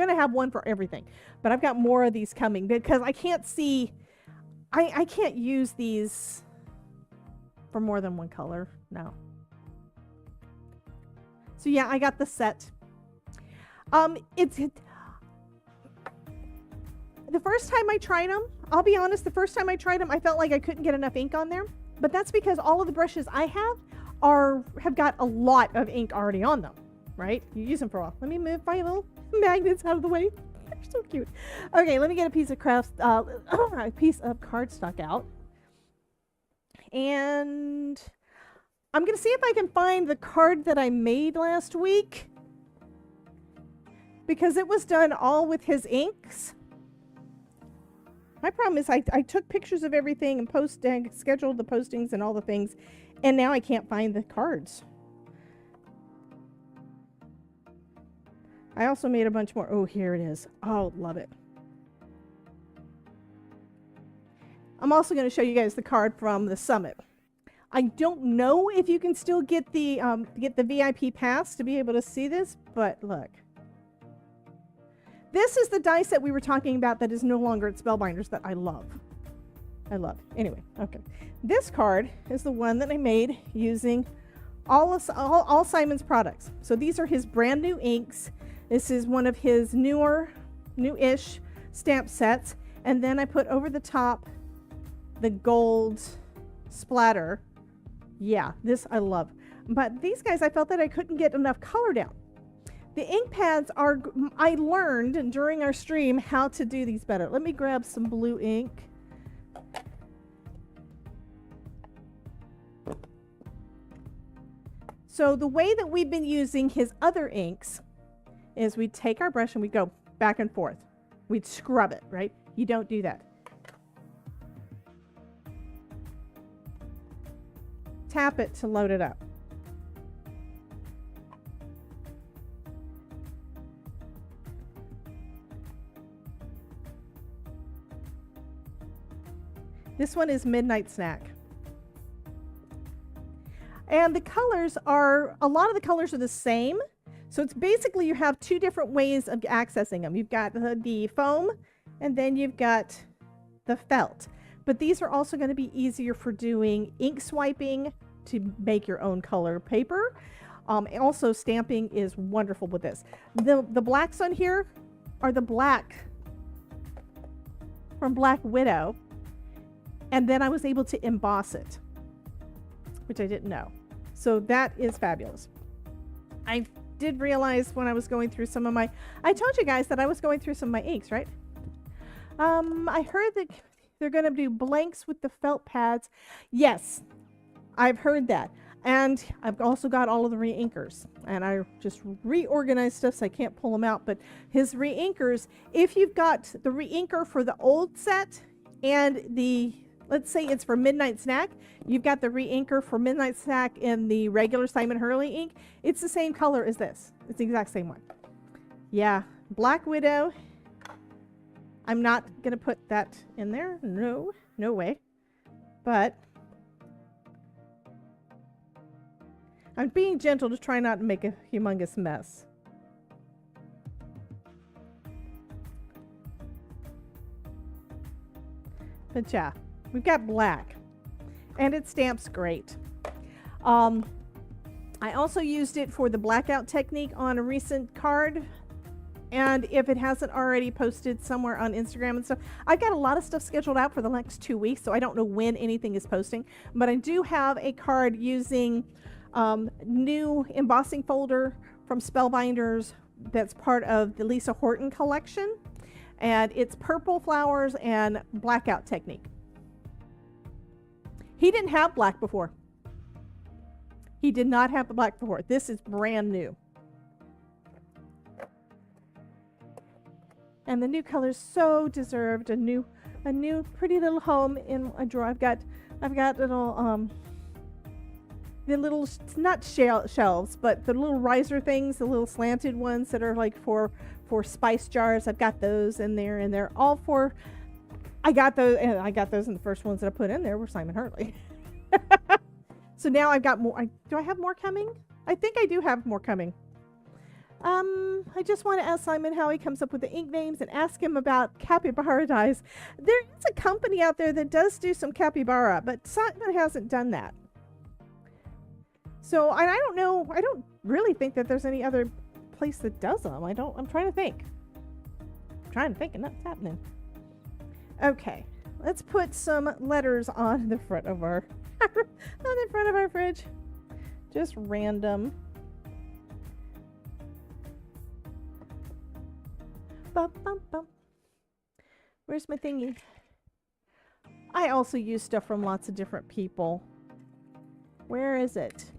to have one for everything, but I've got more of these coming because I can't see, I can't use these for more than one color. No. So yeah, I got the set. The first time I tried them, I'll be honest, the first time I tried them, I felt like I couldn't get enough ink on there, but that's because all of the brushes I have got a lot of ink already on them, right? You use them for a while. Let me move my little magnets out of the way. They're so cute. Okay, let me get a piece of a piece of cardstock out. And I'm going to see if I can find the card that I made last week, because it was done all with his inks. My problem is I took pictures of everything and scheduled the postings and all the things, and now I can't find the cards. I also made a bunch more. Oh, here it is. Oh, love it. I'm also going to show you guys the card from the summit. I don't know if you can still get the VIP pass to be able to see this, but look. This is the die set we were talking about that is no longer at Spellbinders that I love. Anyway, okay. This card is the one that I made using all Simon's products. So these are his brand new inks. This is one of his new-ish stamp sets. And then I put over the top the gold splatter. Yeah, this I love. But these guys, I felt that I couldn't get enough color down. The ink pads I learned during our stream how to do these better. Let me grab some blue ink. So the way that we've been using his other inks is we take our brush and we go back and forth. We'd scrub it, right? You don't do that. Tap it to load it up. This one is Midnight Snack. And the colors a lot of the colors are the same. So it's basically you have 2 different ways of accessing them. You've got the foam and then you've got the felt. But these are also going to be easier for doing ink swiping to make your own color paper. Also stamping is wonderful with this. The blacks on here are the black from Black Widow. And then I was able to emboss it, which I didn't know. So that is fabulous. I did realize when I was going through some of my, I told you guys that I was going through some of my inks, right? I heard that they're going to do blanks with the felt pads. Yes, I've heard that. And I've also got all of the re-inkers. And I just reorganized stuff so I can't pull them out. But his re-inkers, if you've got the re-inker for the old set and the, let's say it's for Midnight Snack, you've got the re-inker for Midnight Snack in the regular Simon Hurley ink. It's the same color as this. It's the exact same one. Yeah, Black Widow. I'm not going to put that in there. No, no way. But I'm being gentle to try not to make a humongous mess. But yeah, we've got black. And it stamps great. I also used it for the blackout technique on a recent card. And if it hasn't already posted somewhere on Instagram and stuff, I've got a lot of stuff scheduled out for the next 2 weeks, so I don't know when anything is posting. But I do have a card using new embossing folder from Spellbinders that's part of the Lisa Horton collection. And it's purple flowers and blackout technique. He didn't have black before. He did not have the black before. This is brand new. And the new colors so deserved a new pretty little home in a drawer. I've got little the little, not shelves, but the little riser things, the little slanted ones that are like for spice jars. I've got those in there, and they're all for. I got those, and I got those, and the first ones that I put in there were Simon Hurley. So now I've got more. Do I have more coming? I think I do have more coming. I just want to ask Simon how he comes up with the ink names and ask him about capybara dyes. There is a company out there that does do some capybara, but Simon hasn't done that. So I don't know. I don't really think that there's any other place that does them. I'm trying to think. And that's happening. Okay, let's put some letters on the front of our fridge. Just random. Bum, bum, bum. Where's my thingy? I also use stuff from lots of different people. Where is it?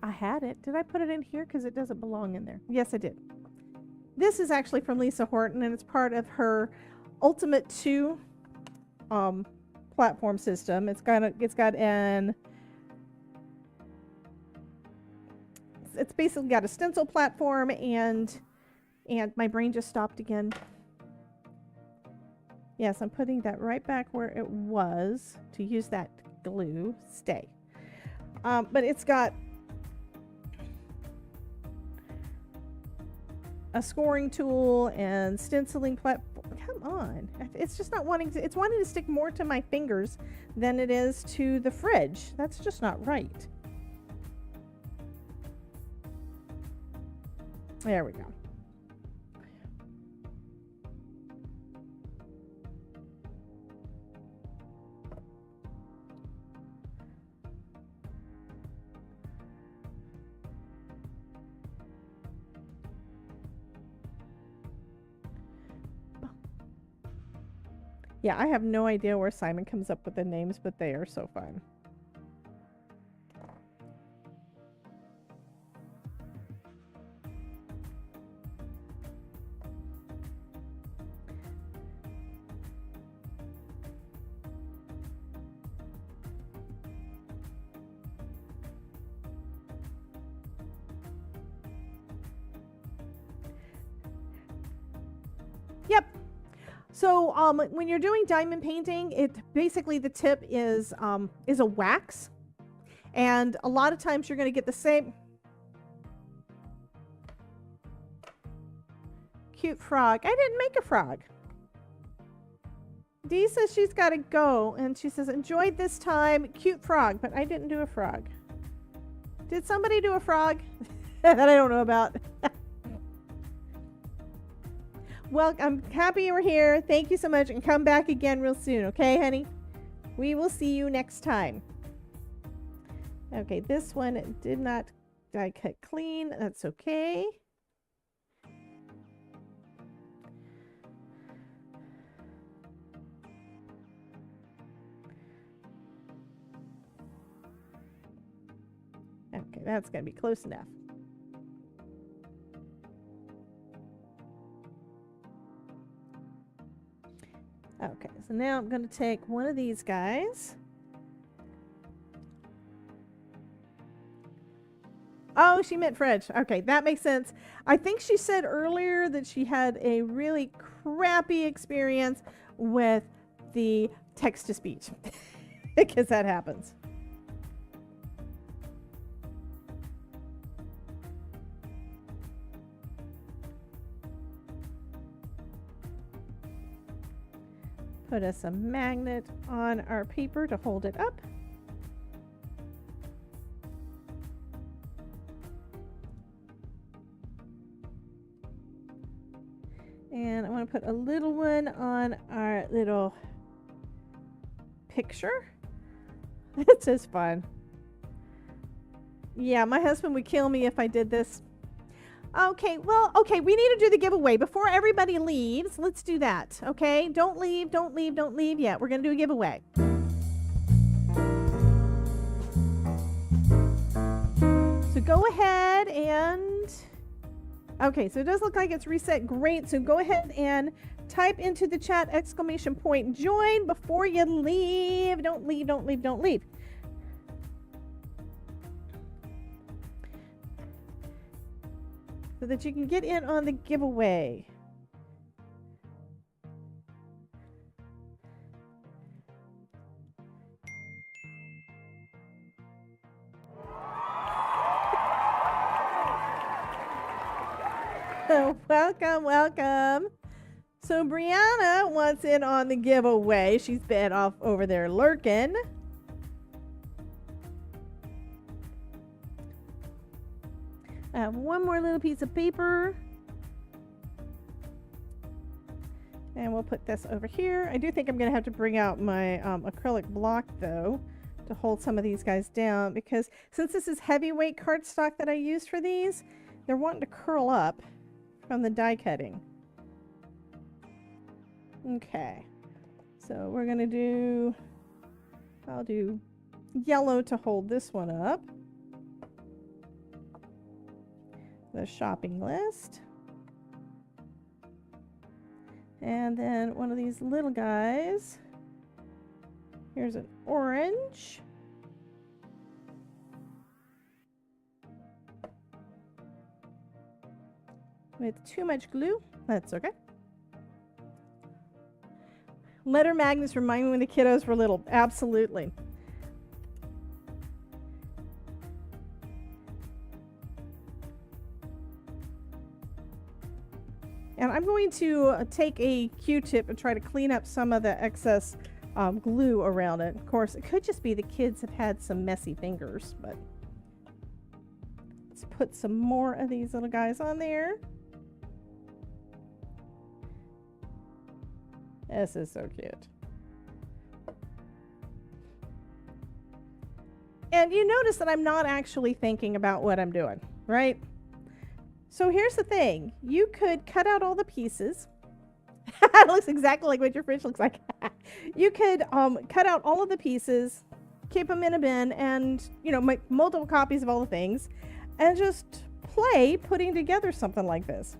I had it. Did I put it in here? Because it doesn't belong in there. Yes, I did. This is actually from Lisa Horton, and it's part of her Ultimate 2 platform system. It's basically got a stencil platform, and my brain just stopped again. Yes, I'm putting that right back where it was to use that glue. Stay. But it's got a scoring tool and stenciling platform. Come on. It's just not wanting to, it's wanting to stick more to my fingers than it is to the fridge. That's just not right. There we go. Yeah, I have no idea where Simon comes up with the names, but they are so fun. Yep. So when you're doing diamond painting, it basically, the tip is a wax, and a lot of times you're going to get the same cute frog. I didn't make a frog. Dee says she's got to go, and she says enjoyed this time, cute frog, but I didn't do a frog. Did somebody do a frog that I don't know about? Well, I'm happy you were here. Thank you so much, and come back again real soon, okay, honey? We will see you next time. Okay, this one did not die cut clean. That's okay. Okay, that's going to be close enough. Okay, so now I'm going to take one of these guys. Oh, she meant fridge. Okay, that makes sense. I think she said earlier that she had a really crappy experience with the text-to-speech, because that happens. Put us a magnet on our paper to hold it up. And I want to put a little one on our little picture. It's just fun. Yeah, my husband would kill me if I did this. Okay, well, okay, we need to do the giveaway before everybody leaves. Let's do that, okay? Don't leave, don't leave, don't leave yet. We're going to do a giveaway. So go ahead and... Okay, so it does look like it's reset. Great. So go ahead and type into the chat ! Join before you leave. Don't leave, don't leave, don't leave. So that you can get in on the giveaway. Welcome, welcome. So Brianna wants in on the giveaway. She's been off over there lurking. I have one more little piece of paper. And we'll put this over here. I do think I'm going to have to bring out my acrylic block, though, to hold some of these guys down. Because since this is heavyweight cardstock that I use for these, they're wanting to curl up from the die cutting. Okay. So we're going to do... I'll do yellow to hold this one up. The shopping list. And then one of these little guys. Here's an orange. With too much glue. That's okay. Letter magnets remind me when the kiddos were little. Absolutely. And I'm going to take a Q-tip and try to clean up some of the excess glue around it. Of course, it could just be the kids have had some messy fingers, but let's put some more of these little guys on there. This is so cute. And you notice that I'm not actually thinking about what I'm doing, right? So here's the thing. You could cut out all the pieces. It looks exactly like what your fridge looks like. You could cut out all of the pieces, keep them in a bin, and, you know, make multiple copies of all the things, and just play putting together something like this.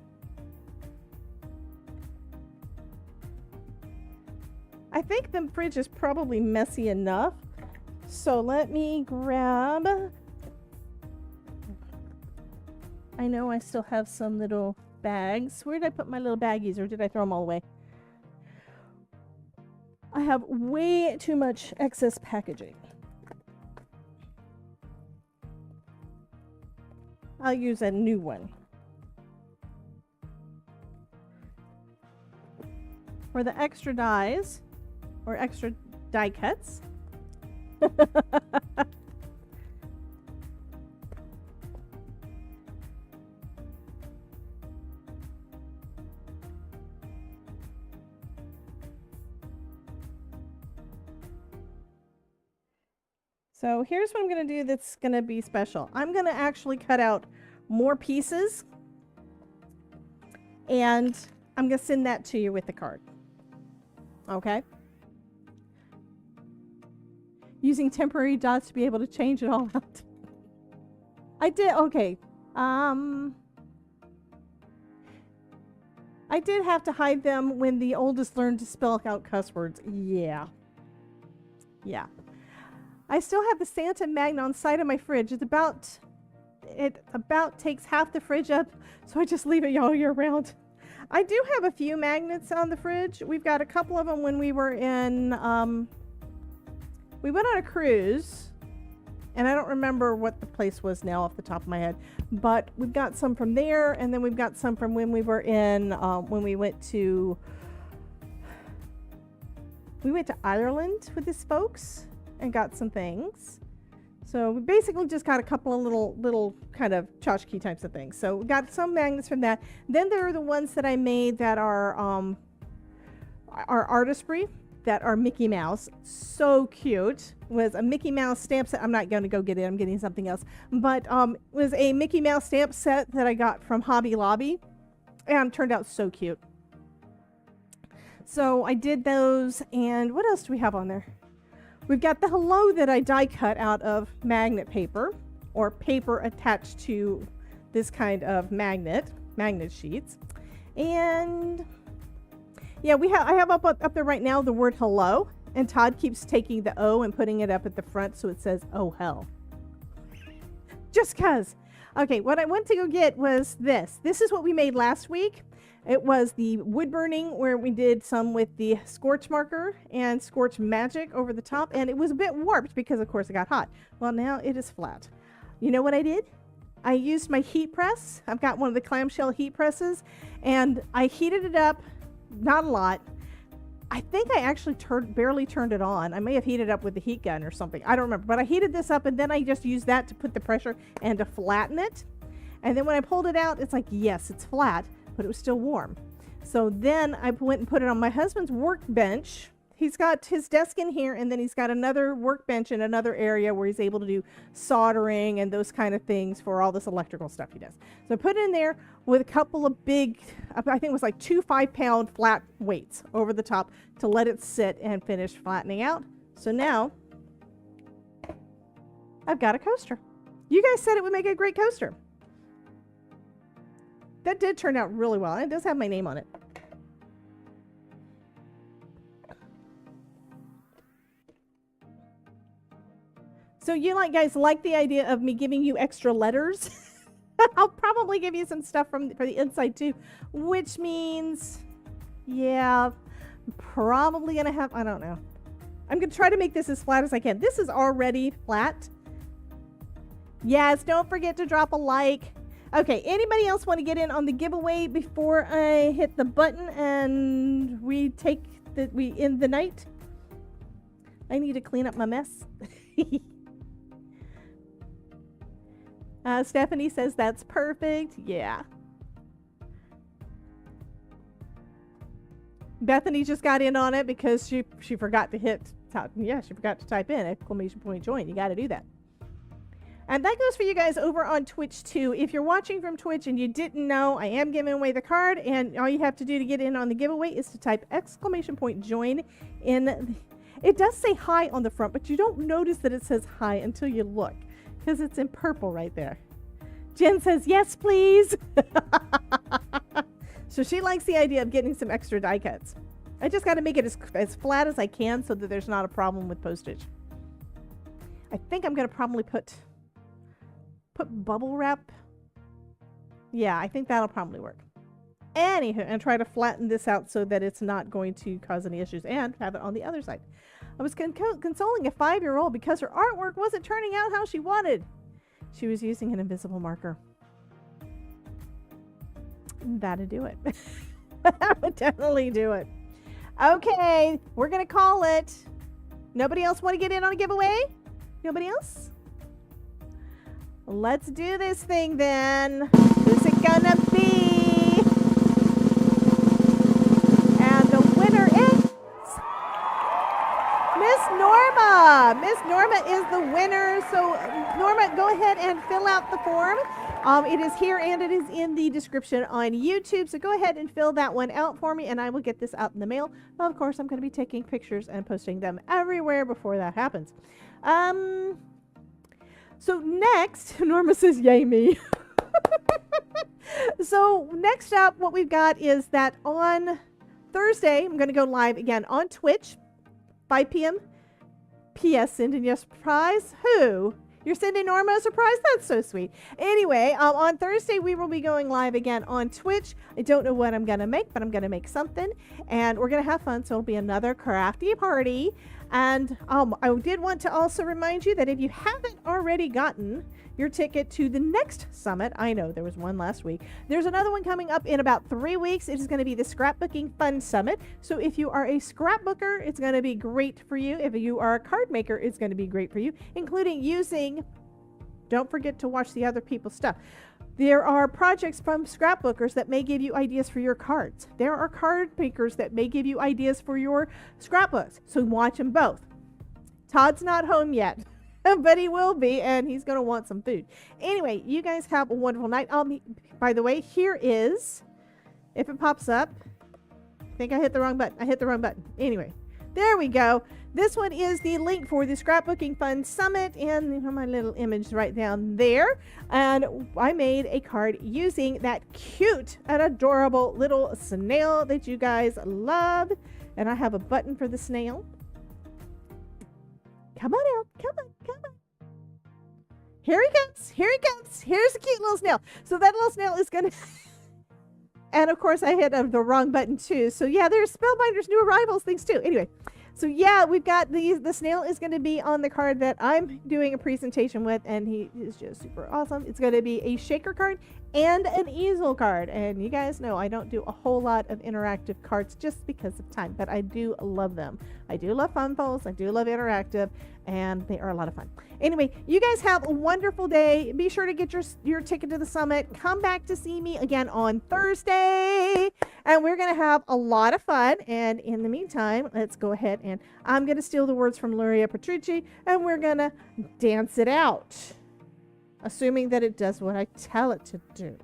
I think the fridge is probably messy enough. So let me grab... I know I still have some little bags. Where did I put my little baggies, or did I throw them all away? I have way too much excess packaging. I'll use a new one. For the extra dies, or extra die cuts. So here's what I'm going to do that's going to be special. I'm going to actually cut out more pieces, and I'm going to send that to you with the card. Okay? Using temporary dots to be able to change it all out. I did, okay. I did have to hide them when the oldest learned to spell out cuss words. Yeah. Yeah. I still have the Santa magnet on the side of my fridge. It about takes half the fridge up, so I just leave it all year round. I do have a few magnets on the fridge. We've got a couple of them when we were in, we went on a cruise, and I don't remember what the place was now off the top of my head, but we've got some from there, and then we've got some from when we were in, when we went to We went to Ireland with his folks and got some things. So we basically just got a couple of little kind of tchotchke types of things. So we got some magnets from that. Then there are the ones that I made that are artistry, that are Mickey Mouse. So cute. Was a Mickey Mouse stamp set. I'm not going to go get it. I'm getting something else. But was a Mickey Mouse stamp set that I got from Hobby Lobby. And turned out so cute. So I did those. And what else do we have on there? We've got the hello that I die cut out of magnet paper, or paper attached to this kind of magnet sheets. And yeah, I have up there right now the word hello, and Todd keeps taking the O and putting it up at the front so it says oh hell. Just cuz. Okay, what I went to go get was this. This is what we made last week. It was the wood burning where we did some with the scorch marker and scorch magic over the top, and it was a bit warped because of course it got hot. Well, now it is flat. You know what I did? I used my heat press. I've got one of the clamshell heat presses, and I heated it up, not a lot. I think I actually barely turned it on. I may have heated it up with the heat gun or something. I don't remember, but I heated this up and then I just used that to put the pressure and to flatten it. And then when I pulled it out, it's like, yes, it's flat, but it was still warm. So then I went and put it on my husband's workbench. He's got his desk in here, and then he's got another workbench in another area where he's able to do soldering and those kind of things for all this electrical stuff he does. So I put it in there with a couple of big, I think it was like 2 5-pound flat weights over the top to let it sit and finish flattening out. So now I've got a coaster. You guys said it would make a great coaster. That did turn out really well. It does have my name on it. So you guys like the idea of me giving you extra letters? I'll probably give you some stuff for the inside too, which means, yeah, I'm probably gonna have, I don't know. I'm gonna try to make this as flat as I can. This is already flat. Yes, don't forget to drop a like. Okay, anybody else want to get in on the giveaway before I hit the button and we end the night? I need to clean up my mess. Stephanie says that's perfect. Yeah. Bethany just got in on it because she forgot to she forgot to type in !join. You got to do that. And that goes for you guys over on Twitch too. If you're watching from Twitch and you didn't know, I am giving away the card, and all you have to do to get in on the giveaway is to type !join in. It does say hi on the front, but you don't notice that it says hi until you look, because it's in purple right there. Jen says, yes, please. So she likes the idea of getting some extra die cuts. I just got to make it as flat as I can so that there's not a problem with postage. I think I'm going to probably put bubble wrap. Yeah, I think that'll probably work. Anywho, and try to flatten this out so that it's not going to cause any issues, and have it on the other side. I was consoling a 5-year-old because her artwork wasn't turning out how she wanted. She was using an invisible marker. That'd do it. That would definitely do it. Okay, we're gonna call it. Nobody else want to get in on a giveaway? Nobody else? Let's do this thing then. Who's it gonna be? And the winner is Miss Norma. Miss Norma is the winner. So Norma, go ahead and fill out the form. It is here and it is in the description on YouTube. So go ahead and fill that one out for me and I will get this out in the mail. Of course, I'm going to be taking pictures and posting them everywhere before that happens. So next, Norma says, yay me. So next up, what we've got is that on Thursday, I'm going to go live again on Twitch, 5 p.m. P.S. Sending you a surprise. Who? You're sending Norma a surprise? That's so sweet. Anyway, on Thursday, we will be going live again on Twitch. I don't know what I'm going to make, but I'm going to make something. And we're going to have fun, so it'll be another crafty party. And I did want to also remind you that if you haven't already gotten your ticket to the next summit. I know there was one last week. There's another one coming up in about 3 weeks. It is going to be the Scrapbooking Fun Summit. So if you are a scrapbooker, it's going to be great for you. If you are a card maker, it's going to be great for you, including using, don't forget to watch the other people's stuff. There are projects from scrapbookers that may give you ideas for your cards. There are card makers that may give you ideas for your scrapbooks. So watch them both. Todd's not home yet, but he will be, and he's going to want some food. Anyway, you guys have a wonderful night. By the way, here is, if it pops up, I think I hit the wrong button. I hit the wrong button. Anyway, there we go. This one is the link for the Scrapbooking Fun Summit, and my little image right down there. And I made a card using that cute and adorable little snail that you guys love. And I have a button for the snail. Come on out. Come on. Come on. Here he comes. Here he comes. Here's a cute little snail. So that little snail is going to... And of course, I hit the wrong button too. So yeah, there's Spellbinders new arrivals things too. Anyway. So yeah, we've got the snail is going to be on the card that I'm doing a presentation with, and he is just super awesome. It's going to be a shaker card and an easel card. And you guys know I don't do a whole lot of interactive cards just because of time, but I do love them. I do love fun polls. I do love interactive, and they are a lot of fun. Anyway, you guys have a wonderful day. Be sure to get your ticket to the summit. Come back to see me again on Thursday, and we're going to have a lot of fun. And in the meantime, let's go ahead and I'm going to steal the words from Luria Petrucci, and we're going to dance it out, assuming that it does what I tell it to do.